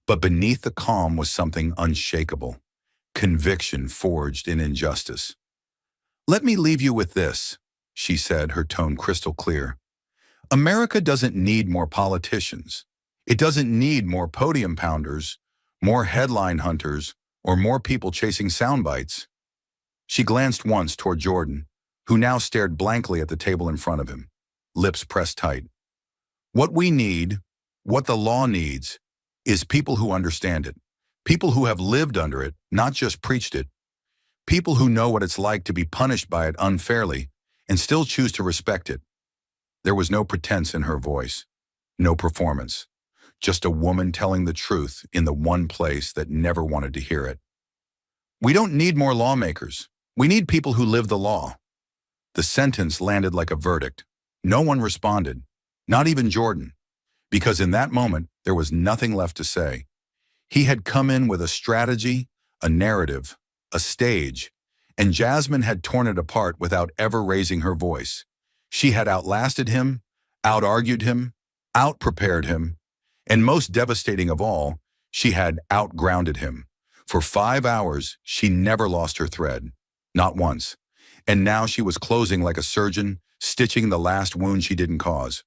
But beneath the calm was something unshakable. Conviction forged in injustice. Let me leave you with this, she said, her tone crystal clear. America doesn't need more politicians. It doesn't need more podium pounders, more headline hunters, or more people chasing sound bites. She glanced once toward Jordan, who now stared blankly at the table in front of him, lips pressed tight. What we need, what the law needs, is people who understand it, people who have lived under it, not just preached it, people who know what it's like to be punished by it unfairly and still choose to respect it. There was no pretense in her voice, no performance, just a woman telling the truth in the one place that never wanted to hear it. We don't need more lawmakers. We need people who live the law. The sentence landed like a verdict. No one responded, not even Jordan, because in that moment, there was nothing left to say. He had come in with a strategy, a narrative, a stage, and Jasmine had torn it apart without ever raising her voice. She had outlasted him, out-argued him, out-prepared him, and most devastating of all, she had outgrounded him. For 5 hours, she never lost her thread. Not once. And now she was closing like a surgeon, stitching the last wound she didn't cause.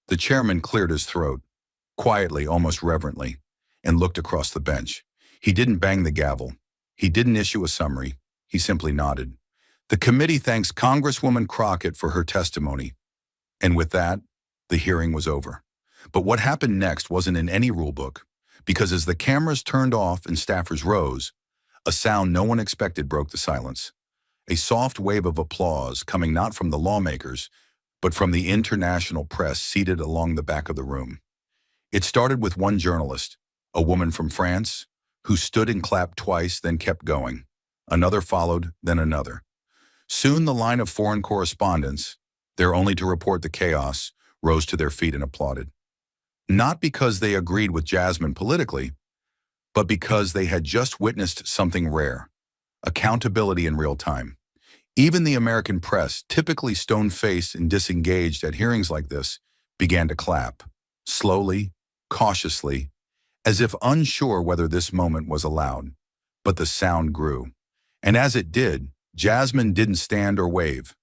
The chairman cleared his throat, quietly, almost reverently, and looked across the bench. He didn't bang the gavel. He didn't issue a summary. He simply nodded. The committee thanks Congresswoman Crockett for her testimony. And with that, the hearing was over. But what happened next wasn't in any rule book, because as the cameras turned off and staffers rose, a sound no one expected broke the silence. A soft wave of applause coming not from the lawmakers, but from the international press seated along the back of the room. It started with one journalist, a woman from France, who stood and clapped twice, then kept going. Another followed, then another. Soon the line of foreign correspondents, there only to report the chaos, rose to their feet and applauded. Not because they agreed with Jasmine politically, but because they had just witnessed something rare: accountability in real time. Even the American press, typically stone-faced and disengaged at hearings like this, began to clap, slowly, cautiously, as if unsure whether this moment was allowed. But the sound grew. And as it did, Jasmine didn't stand or wave.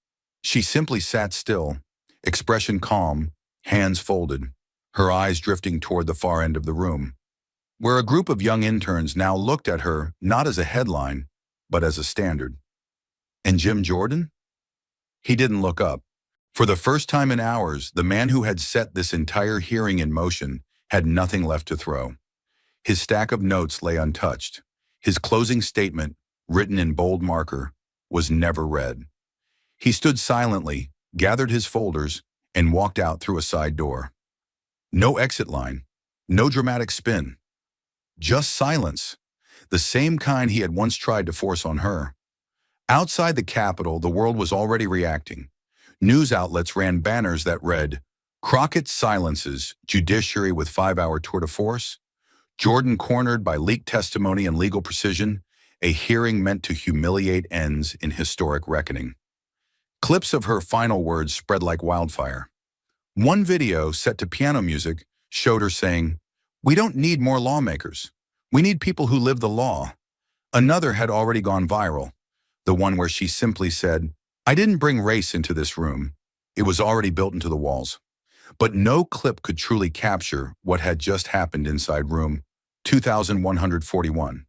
She simply sat still, expression calm, hands folded, her eyes drifting toward the far end of the room, where a group of young interns now looked at her not as a headline, but as a standard. And Jim Jordan? He didn't look up. For the first time in hours, the man who had set this entire hearing in motion had nothing left to throw. His stack of notes lay untouched. His closing statement, written in bold marker, was never read. He stood silently, gathered his folders, and walked out through a side door. No exit line, no dramatic spin. Just silence, the same kind he had once tried to force on her. Outside the Capitol, the world was already reacting. News outlets ran banners that read, "Crockett silences judiciary with 5-hour tour de force. Jordan cornered by leaked testimony and legal precision. A hearing meant to humiliate ends in historic reckoning." Clips of her final words spread like wildfire. One video, set to piano music, showed her saying, "We don't need more lawmakers. We need people who live the law." Another had already gone viral, the one where she simply said, "I didn't bring race into this room." It was already built into the walls. But no clip could truly capture what had just happened inside room 2141.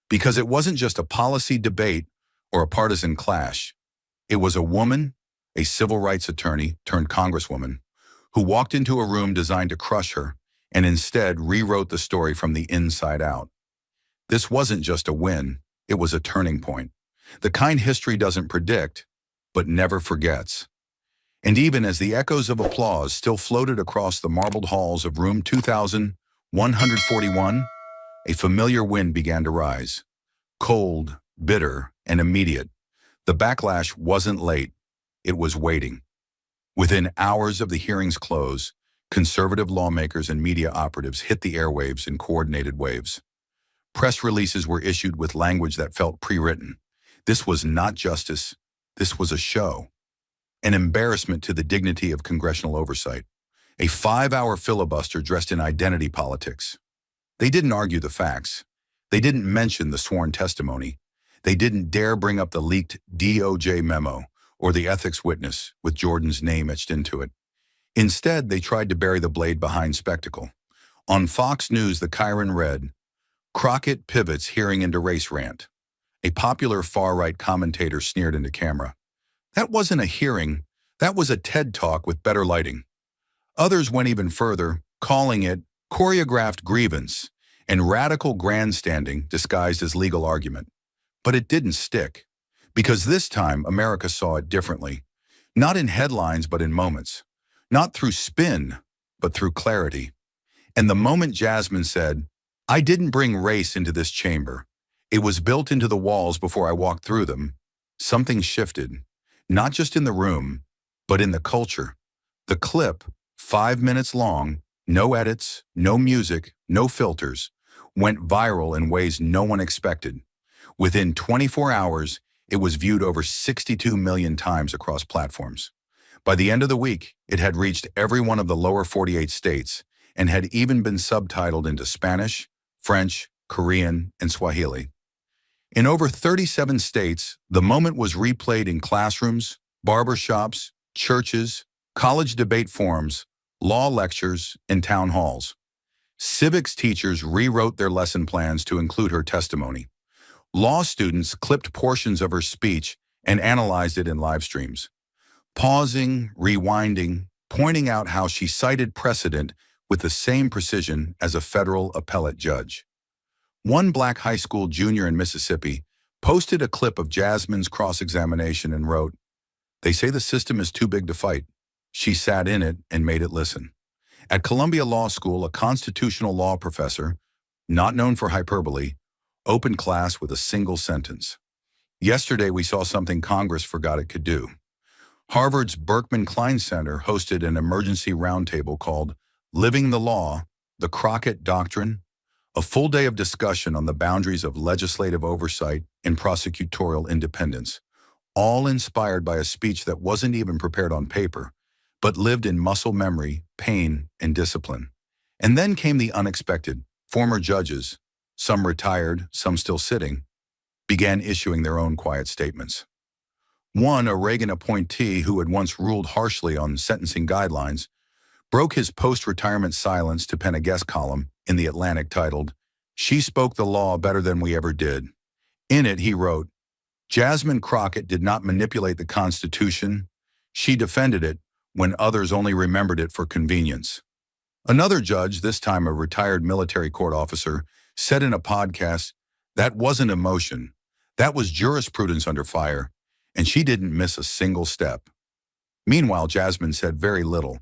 Because it wasn't just a policy debate or a partisan clash. It was a woman, a civil rights attorney turned congresswoman, who walked into a room designed to crush her and instead rewrote the story from the inside out. This wasn't just a win, it was a turning point. The kind history doesn't predict, but never forgets. And even as the echoes of applause still floated across the marbled halls of room 2141, a familiar wind began to rise. Cold, bitter, and immediate. The backlash wasn't late, it was waiting. Within hours of the hearing's close, conservative lawmakers and media operatives hit the airwaves in coordinated waves. Press releases were issued with language that felt pre-written. This was not justice, this was a show. An embarrassment to the dignity of congressional oversight. A 5-hour filibuster dressed in identity politics. They didn't argue the facts. They didn't mention the sworn testimony. They didn't dare bring up the leaked DOJ memo or the ethics witness with Jordan's name etched into it. Instead, they tried to bury the blade behind spectacle. On Fox News, the Chiron read, "Crockett pivots hearing into race rant." A popular far-right commentator sneered into camera. That wasn't a hearing, that was a TED Talk with better lighting. Others went even further, calling it choreographed grievance and radical grandstanding disguised as legal argument. But it didn't stick, because this time America saw it differently. Not in headlines, but in moments. Not through spin, but through clarity. And the moment Jasmine said, "I didn't bring race into this chamber. It was built into the walls before I walked through them," something shifted. Not just in the room, but in the culture. The clip, 5 minutes long, no edits, no music, no filters, went viral in ways no one expected. Within 24 hours, it was viewed over 62 million times across platforms. By the end of the week, it had reached every one of the lower 48 states and had even been subtitled into Spanish, French, Korean, and Swahili. In over 37 states, the moment was replayed in classrooms, barbershops, churches, college debate forums, law lectures, and town halls. Civics teachers rewrote their lesson plans to include her testimony. Law students clipped portions of her speech and analyzed it in live streams, pausing, rewinding, pointing out how she cited precedent with the same precision as a federal appellate judge. One black high school junior in Mississippi posted a clip of Jasmine's cross-examination and wrote, "They say the system is too big to fight. She sat in it and made it listen." At Columbia Law School, a constitutional law professor, not known for hyperbole, opened class with a single sentence. "Yesterday we saw something Congress forgot it could do." Harvard's Berkman Klein Center hosted an emergency roundtable called Living the Law, the Crockett Doctrine, a full day of discussion on the boundaries of legislative oversight and prosecutorial independence, all inspired by a speech that wasn't even prepared on paper, but lived in muscle memory, pain, and discipline. And then came the unexpected. Former judges, some retired, some still sitting, began issuing their own quiet statements. One, a Reagan appointee who had once ruled harshly on sentencing guidelines, broke his post-retirement silence to pen a guest column in The Atlantic titled, "She Spoke the Law Better Than We Ever Did." In it, he wrote, "Jasmine Crockett did not manipulate the Constitution. She defended it when others only remembered it for convenience." Another judge, this time a retired military court officer, said in a podcast, "That wasn't emotion. That was jurisprudence under fire, and she didn't miss a single step." Meanwhile, Jasmine said very little.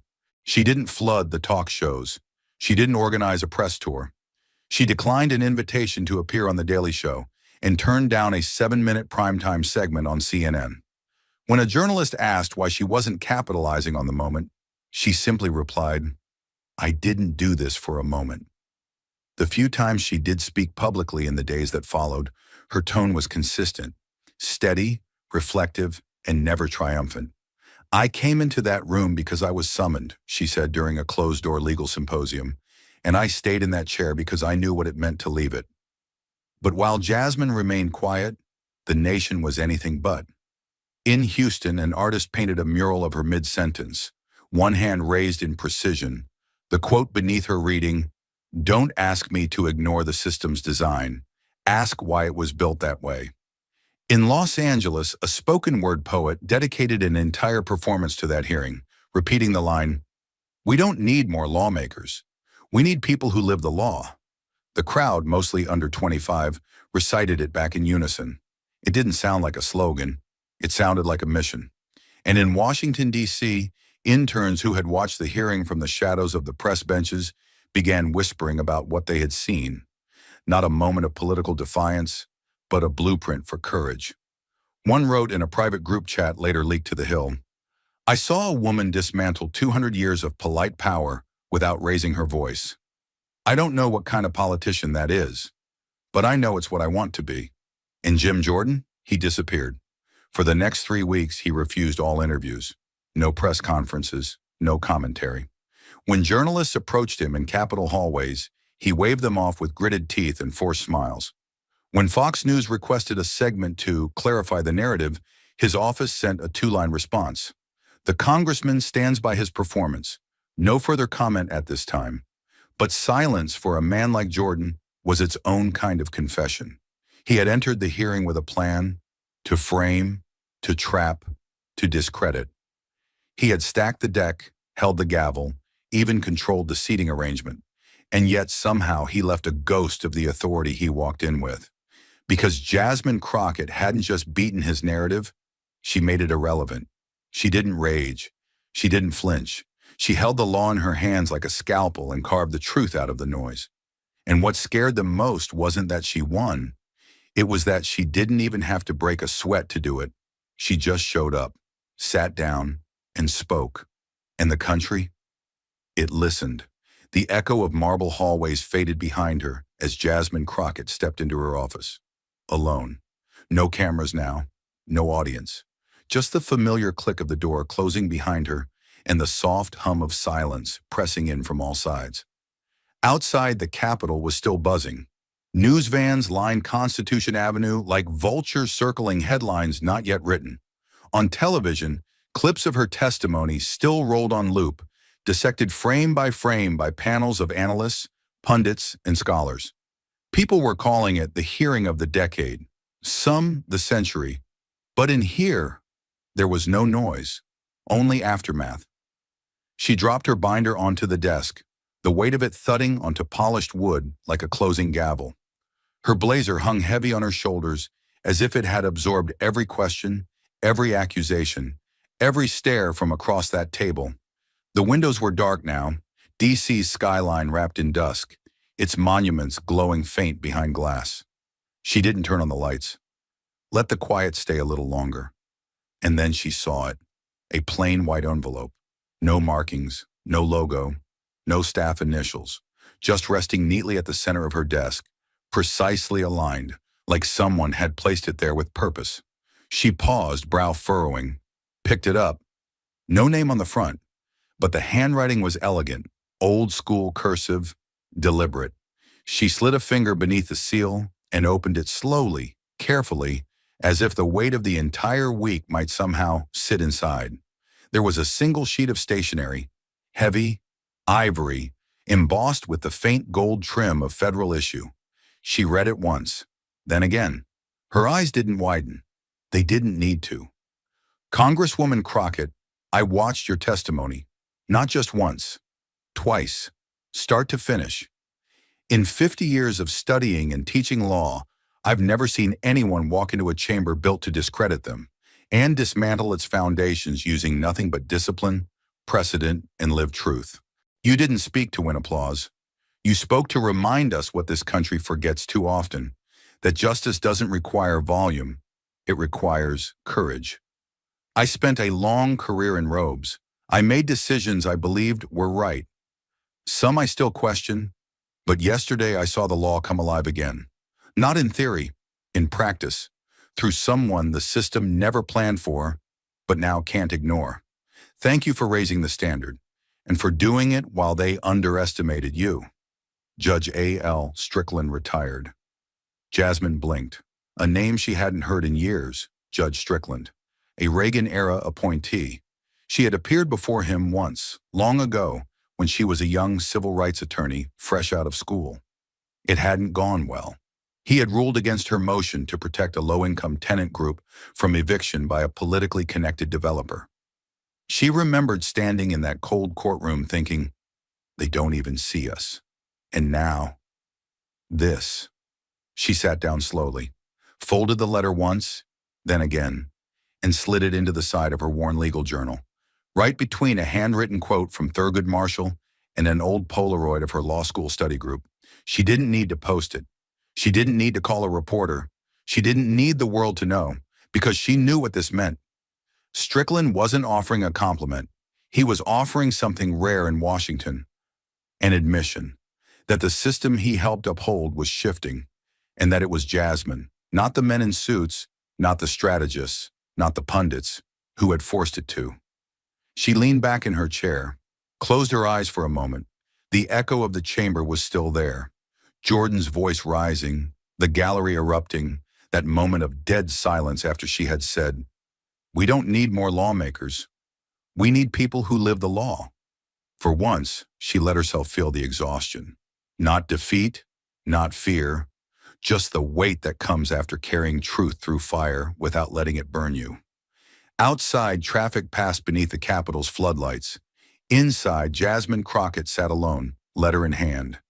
She didn't flood the talk shows. She didn't organize a press tour. She declined an invitation to appear on The Daily Show and turned down a 7-minute primetime segment on CNN. When a journalist asked why she wasn't capitalizing on the moment, she simply replied, "I didn't do this for a moment." The few times she did speak publicly in the days that followed, her tone was consistent, steady, reflective, and never triumphant. "I came into that room because I was summoned," she said during a closed-door legal symposium, "and I stayed in that chair because I knew what it meant to leave it." But while Jasmine remained quiet, the nation was anything but. In Houston, an artist painted a mural of her mid-sentence, one hand raised in precision, the quote beneath her reading, "Don't ask me to ignore the system's design. Ask why it was built that way." In Los Angeles, a spoken word poet dedicated an entire performance to that hearing, repeating the line, "We don't need more lawmakers. We need people who live the law." The crowd, mostly under 25, recited it back in unison. It didn't sound like a slogan. It sounded like a mission. And in Washington, D.C., interns who had watched the hearing from the shadows of the press benches began whispering about what they had seen. Not a moment of political defiance, but a blueprint for courage. One wrote in a private group chat later leaked to The Hill, "I saw a woman dismantle 200 years of polite power without raising her voice. I don't know what kind of politician that is, but I know it's what I want to be." And Jim Jordan? He disappeared. For the next 3 weeks, he refused all interviews. No press conferences, no commentary. When journalists approached him in Capitol hallways, he waved them off with gritted teeth and forced smiles. When Fox News requested a segment to clarify the narrative, his office sent a 2-line response. "The congressman stands by his performance. No further comment at this time." But silence for a man like Jordan was its own kind of confession. He had entered the hearing with a plan to frame, to trap, to discredit. He had stacked the deck, held the gavel, even controlled the seating arrangement. And yet somehow he left a ghost of the authority he walked in with. Because Jasmine Crockett hadn't just beaten his narrative, she made it irrelevant. She didn't rage. She didn't flinch. She held the law in her hands like a scalpel and carved the truth out of the noise. And what scared them most wasn't that she won. It was that she didn't even have to break a sweat to do it. She just showed up, sat down, and spoke. And the country? It listened. The echo of marble hallways faded behind her as Jasmine Crockett stepped into her office. Alone. No cameras now. No audience. Just the familiar click of the door closing behind her and the soft hum of silence pressing in from all sides. Outside, the Capitol was still buzzing. News vans lined Constitution Avenue like vultures circling headlines not yet written. On television, clips of her testimony still rolled on loop, dissected frame by panels of analysts, pundits, and scholars. People were calling it the hearing of the decade, some the century. But in here, there was no noise, only aftermath. She dropped her binder onto the desk, the weight of it thudding onto polished wood like a closing gavel. Her blazer hung heavy on her shoulders as if it had absorbed every question, every accusation, every stare from across that table. The windows were dark now, DC's skyline wrapped in dusk, its monuments glowing faint behind glass. She didn't turn on the lights. Let the quiet stay a little longer. And then she saw it, a plain white envelope. No markings, no logo, no staff initials, just resting neatly at the center of her desk, precisely aligned, like someone had placed it there with purpose. She paused, brow furrowing, picked it up. No name on the front, but the handwriting was elegant, old-school cursive, deliberate. She slid a finger beneath the seal and opened it slowly, carefully, as if the weight of the entire week might somehow sit inside. There was a single sheet of stationery, heavy, ivory, embossed with the faint gold trim of federal issue. She read it once, then again. Her eyes didn't widen. They didn't need to. Congresswoman Crockett, I watched your testimony, not just once, twice, start to finish. In 50 years of studying and teaching law, I've never seen anyone walk into a chamber built to discredit them and dismantle its foundations using nothing but discipline, precedent, and lived truth. You didn't speak to win applause. You spoke to remind us what this country forgets too often, that justice doesn't require volume, it requires courage. I spent a long career in robes. I made decisions I believed were right. Some I still question, but yesterday I saw the law come alive again. Not in theory, in practice, through someone the system never planned for, but now can't ignore. Thank you for raising the standard, and for doing it while they underestimated you. Judge A.L. Strickland retired. Jasmine blinked. A name she hadn't heard in years, Judge Strickland, a Reagan-era appointee. She had appeared before him once, long ago, when she was a young civil rights attorney fresh out of school. It hadn't gone well. He had ruled against her motion to protect a low-income tenant group from eviction by a politically connected developer. She remembered standing in that cold courtroom thinking, they don't even see us. And now, this. She sat down slowly, folded the letter once, then again, and slid it into the side of her worn legal journal, right between a handwritten quote from Thurgood Marshall and an old Polaroid of her law school study group. She didn't need to post it. She didn't need to call a reporter. She didn't need the world to know, because she knew what this meant. Strickland wasn't offering a compliment. He was offering something rare in Washington, an admission that the system he helped uphold was shifting, and that it was Jasmine, not the men in suits, not the strategists, not the pundits, who had forced it to. She leaned back in her chair, closed her eyes for a moment. The echo of the chamber was still there. Jordan's voice rising, the gallery erupting, that moment of dead silence after she had said, we don't need more lawmakers. We need people who live the law. For once, she let herself feel the exhaustion. Not defeat, not fear, just the weight that comes after carrying truth through fire without letting it burn you. Outside, traffic passed beneath the Capitol's floodlights. Inside, Jasmine Crockett sat alone, letter in hand,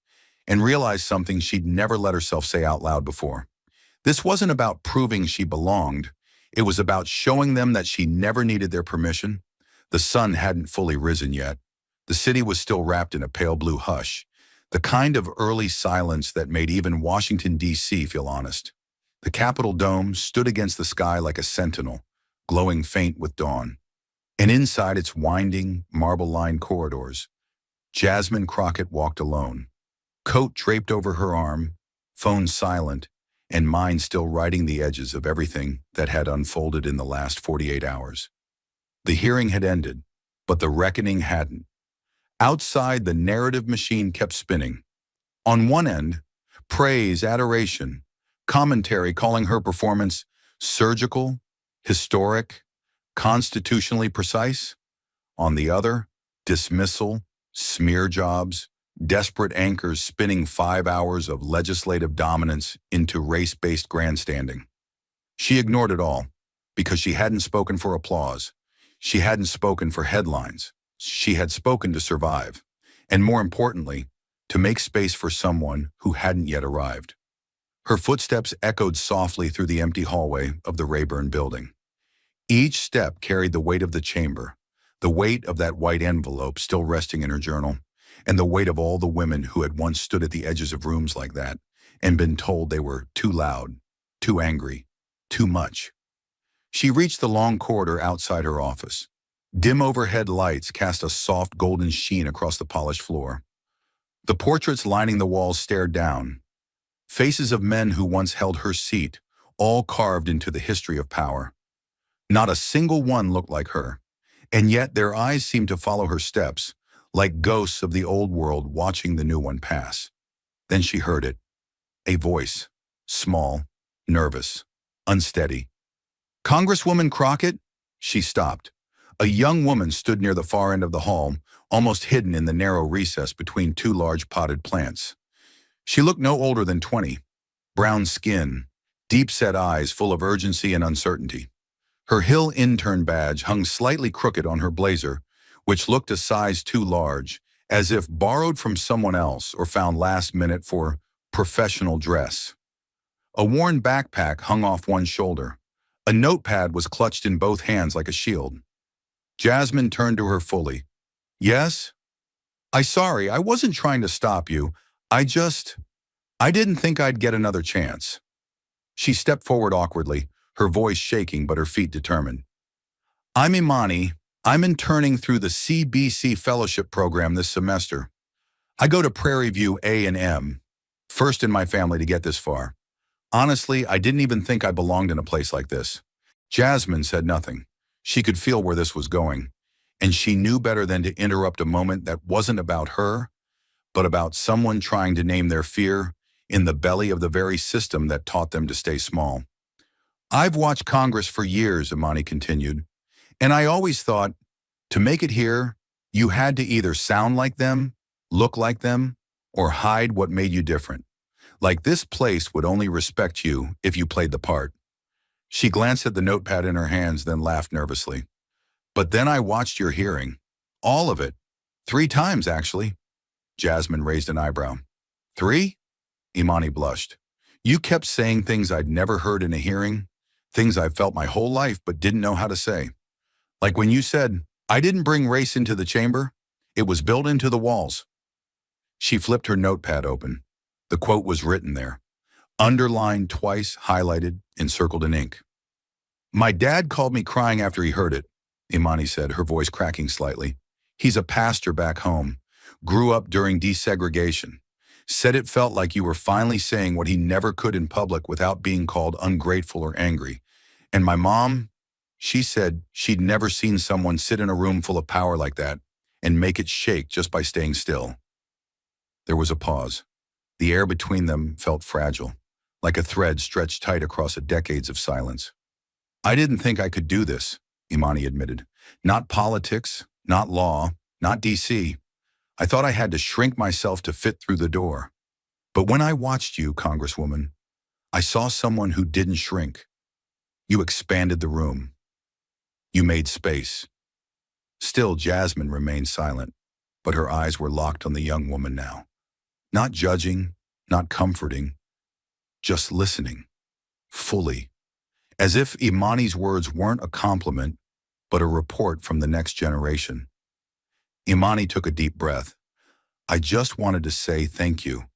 and realized something she'd never let herself say out loud before. This wasn't about proving she belonged. It was about showing them that she never needed their permission. The sun hadn't fully risen yet. The city was still wrapped in a pale blue hush, the kind of early silence that made even Washington, D.C. feel honest. The Capitol dome stood against the sky like a sentinel, glowing faint with dawn. And inside its winding, marble-lined corridors, Jasmine Crockett walked alone, coat draped over her arm, phone silent, and mind still writing the edges of everything that had unfolded in the last 48 hours. The hearing had ended, but the reckoning hadn't. Outside, the narrative machine kept spinning. On one end, praise, adoration, commentary calling her performance surgical, historic, constitutionally precise. On the other, dismissal, smear jobs, desperate anchors spinning 5 hours of legislative dominance into race-based grandstanding. She ignored it all because she hadn't spoken for applause. She hadn't spoken for headlines. She had spoken to survive, and more importantly, to make space for someone who hadn't yet arrived. Her footsteps echoed softly through the empty hallway of the Rayburn building. Each step carried the weight of the chamber, the weight of that white envelope still resting in her journal, and the weight of all the women who had once stood at the edges of rooms like that and been told they were too loud, too angry, too much. She reached the long corridor outside her office. Dim overhead lights cast a soft golden sheen across the polished floor. The portraits lining the walls stared down. Faces of men who once held her seat, all carved into the history of power. Not a single one looked like her, and yet their eyes seemed to follow her steps, like ghosts of the old world watching the new one pass. Then she heard it. A voice, small, nervous, unsteady. "Congresswoman Crockett?" She stopped. A young woman stood near the far end of the hall, almost hidden in the narrow recess between two large potted plants. She looked no older than 20, brown skin, deep-set eyes full of urgency and uncertainty. Her Hill intern badge hung slightly crooked on her blazer, which looked a size too large, as if borrowed from someone else or found last minute for professional dress. A worn backpack hung off one shoulder. A notepad was clutched in both hands like a shield. Jasmine turned to her fully. "Yes? Sorry, I wasn't trying to stop you. I didn't think I'd get another chance." She stepped forward awkwardly, her voice shaking but her feet determined. "I'm Imani. I'm interning through the CBC Fellowship Program this semester. I go to Prairie View A&M, first in my family to get this far. Honestly, I didn't even think I belonged in a place like this." Jasmine said nothing. She could feel where this was going, and she knew better than to interrupt a moment that wasn't about her, but about someone trying to name their fear in the belly of the very system that taught them to stay small. "I've watched Congress for years," Imani continued, "and I always thought, to make it here, you had to either sound like them, look like them, or hide what made you different. Like this place would only respect you if you played the part." She glanced at the notepad in her hands, then laughed nervously. "But then I watched your hearing. All of it. 3 times, actually." Jasmine raised an eyebrow. "3?" Imani blushed. "You kept saying things I'd never heard in a hearing, things I've felt my whole life but didn't know how to say. Like when you said, 'I didn't bring race into the chamber. It was built into the walls.'" She flipped her notepad open. The quote was written there, underlined twice, highlighted, encircled in ink. "My dad called me crying after he heard it," Imani said, her voice cracking slightly. "He's a pastor back home, grew up during desegregation. Said it felt like you were finally saying what he never could in public without being called ungrateful or angry. And my mom, she said she'd never seen someone sit in a room full of power like that and make it shake just by staying still." There was a pause. The air between them felt fragile, like a thread stretched tight across decades of silence. "I didn't think I could do this," Imani admitted. "Not politics, not law, not DC. I thought I had to shrink myself to fit through the door. But when I watched you, Congresswoman, I saw someone who didn't shrink. You expanded the room. You made space." Still, Jasmine remained silent, but her eyes were locked on the young woman now. Not judging, not comforting, just listening, fully, as if Imani's words weren't a compliment, but a report from the next generation. Imani took a deep breath. "I just wanted to say thank you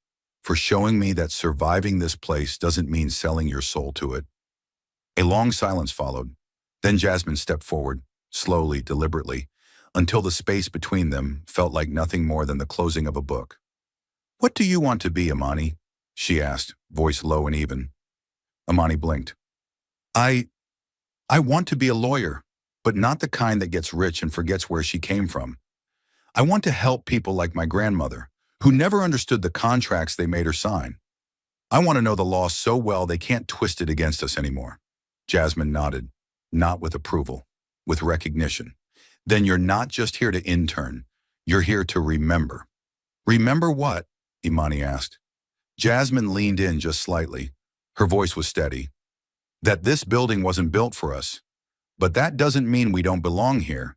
for showing me that surviving this place doesn't mean selling your soul to it." A long silence followed. Then Jasmine stepped forward, slowly, deliberately, until the space between them felt like nothing more than the closing of a book. "What do you want to be, Imani?" she asked, voice low and even. Imani blinked. I I want to be a lawyer, but not the kind that gets rich and forgets where she came from. I want to help people like my grandmother, who never understood the contracts they made her sign. I want to know the law so well they can't twist it against us anymore." Jasmine nodded, not with approval, with recognition. "Then you're not just here to intern. You're here to remember." "Remember what?" Imani asked. Jasmine leaned in just slightly. Her voice was steady. "That this building wasn't built for us. But that doesn't mean we don't belong here.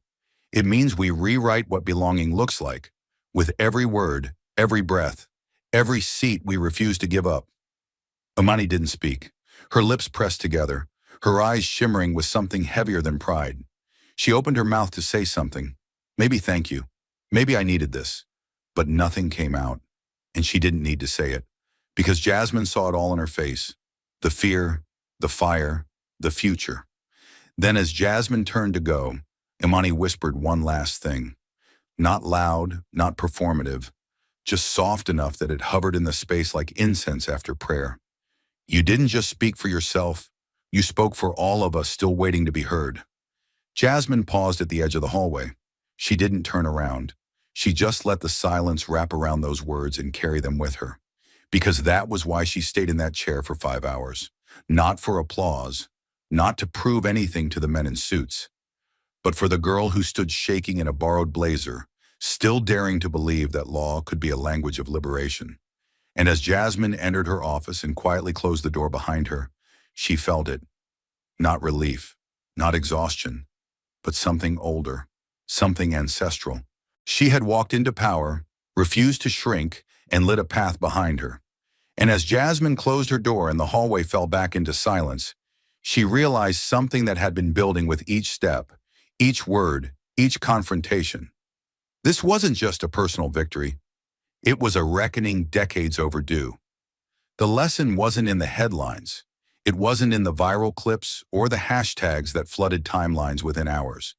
It means we rewrite what belonging looks like, with every word, every breath, every seat we refuse to give up." Imani didn't speak. Her lips pressed together, her eyes shimmering with something heavier than pride. She opened her mouth to say something. Maybe thank you. Maybe I needed this. But nothing came out. And she didn't need to say it, because Jasmine saw it all in her face. The fear, the fire, the future. Then as Jasmine turned to go, Imani whispered one last thing. Not loud, not performative, just soft enough that it hovered in the space like incense after prayer. "You didn't just speak for yourself, you spoke for all of us still waiting to be heard." Jasmine paused at the edge of the hallway. She didn't turn around. She just let the silence wrap around those words and carry them with her. Because that was why she stayed in that chair for 5 hours. Not for applause, not to prove anything to the men in suits, but for the girl who stood shaking in a borrowed blazer, still daring to believe that law could be a language of liberation. And as Jasmine entered her office and quietly closed the door behind her, she felt it. Not relief, not exhaustion, but something older, something ancestral. She had walked into power, refused to shrink, and lit a path behind her. And as Jasmine closed her door and the hallway fell back into silence, she realized something that had been building with each step, each word, each confrontation. This wasn't just a personal victory. It was a reckoning decades overdue. The lesson wasn't in the headlines. It wasn't in the viral clips or the hashtags that flooded timelines within hours.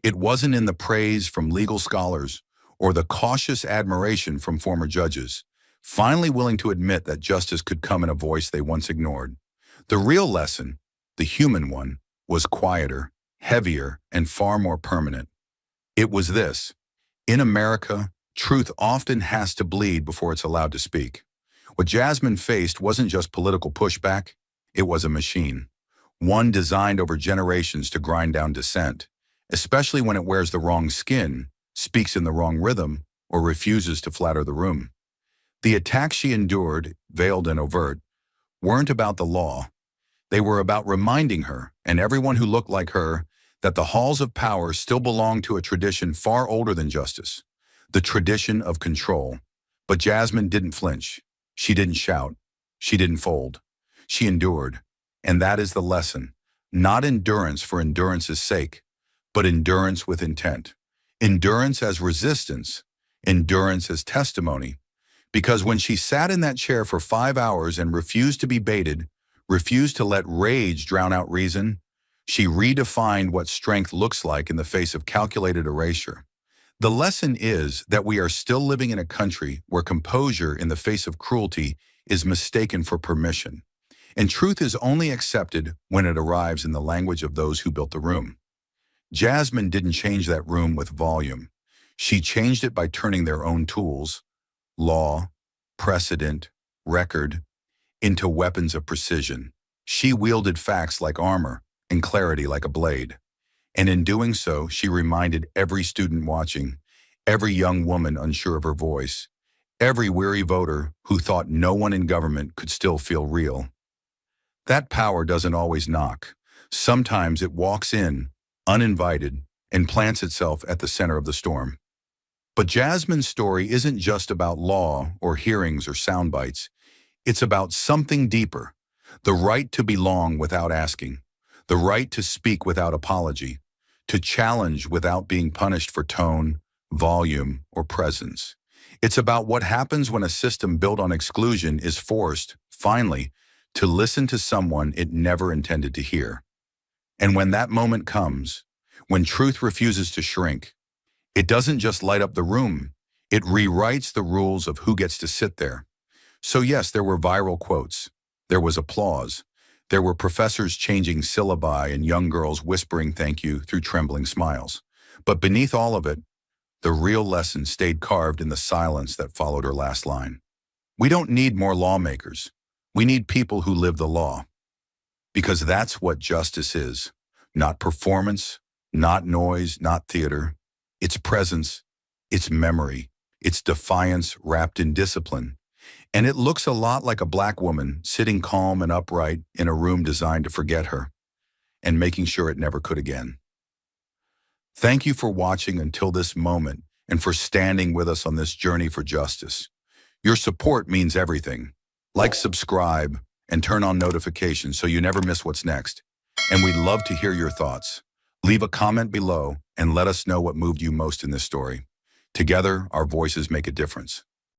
It wasn't in the praise from legal scholars or the cautious admiration from former judges, finally willing to admit that justice could come in a voice they once ignored. The real lesson, the human one, was quieter, heavier, and far more permanent. It was this: in America, truth often has to bleed before it's allowed to speak. What Jasmine faced wasn't just political pushback, it was a machine. One designed over generations to grind down dissent, especially when it wears the wrong skin, speaks in the wrong rhythm, or refuses to flatter the room. The attacks she endured, veiled and overt, weren't about the law. They were about reminding her, and everyone who looked like her, that the halls of power still belonged to a tradition far older than justice, the tradition of control. But Jasmine didn't flinch. She didn't shout. She didn't fold. She endured. And that is the lesson. Not endurance for endurance's sake, but endurance with intent. Endurance as resistance. Endurance as testimony. Because when she sat in that chair for 5 hours and refused to be baited, refused to let rage drown out reason, she redefined what strength looks like in the face of calculated erasure. The lesson is that we are still living in a country where composure in the face of cruelty is mistaken for permission, and truth is only accepted when it arrives in the language of those who built the room. Jasmine didn't change that room with volume. She changed it by turning their own tools, law, precedent, record, into weapons of precision. She wielded facts like armor and clarity like a blade. And in doing so, she reminded every student watching, every young woman unsure of her voice, every weary voter who thought no one in government could still feel real. That power doesn't always knock. Sometimes it walks in, uninvited, and plants itself at the center of the storm. But Jasmine's story isn't just about law or hearings or sound bites. It's about something deeper: the right to belong without asking, the right to speak without apology, to challenge without being punished for tone, volume, or presence. It's about what happens when a system built on exclusion is forced, finally, to listen to someone it never intended to hear. And when that moment comes, when truth refuses to shrink, It doesn't just light up the room. It rewrites the rules of who gets to sit there. So yes, there were viral quotes. There was applause. There were professors changing syllabi and young girls whispering thank you through trembling smiles. But beneath all of it, the real lesson stayed carved in the silence that followed her last line. We don't need more lawmakers. We need people who live the law. Because that's what justice is. Not performance, not noise, not theater. It's presence, it's memory, it's defiance wrapped in discipline. And it looks a lot like a black woman sitting calm and upright in a room designed to forget her and making sure it never could again. Thank you for watching until this moment and for standing with us on this journey for justice. Your support means everything. Like, subscribe, and turn on notifications so you never miss what's next. And we'd love to hear your thoughts. Leave a comment below and let us know what moved you most in this story. Together, our voices make a difference.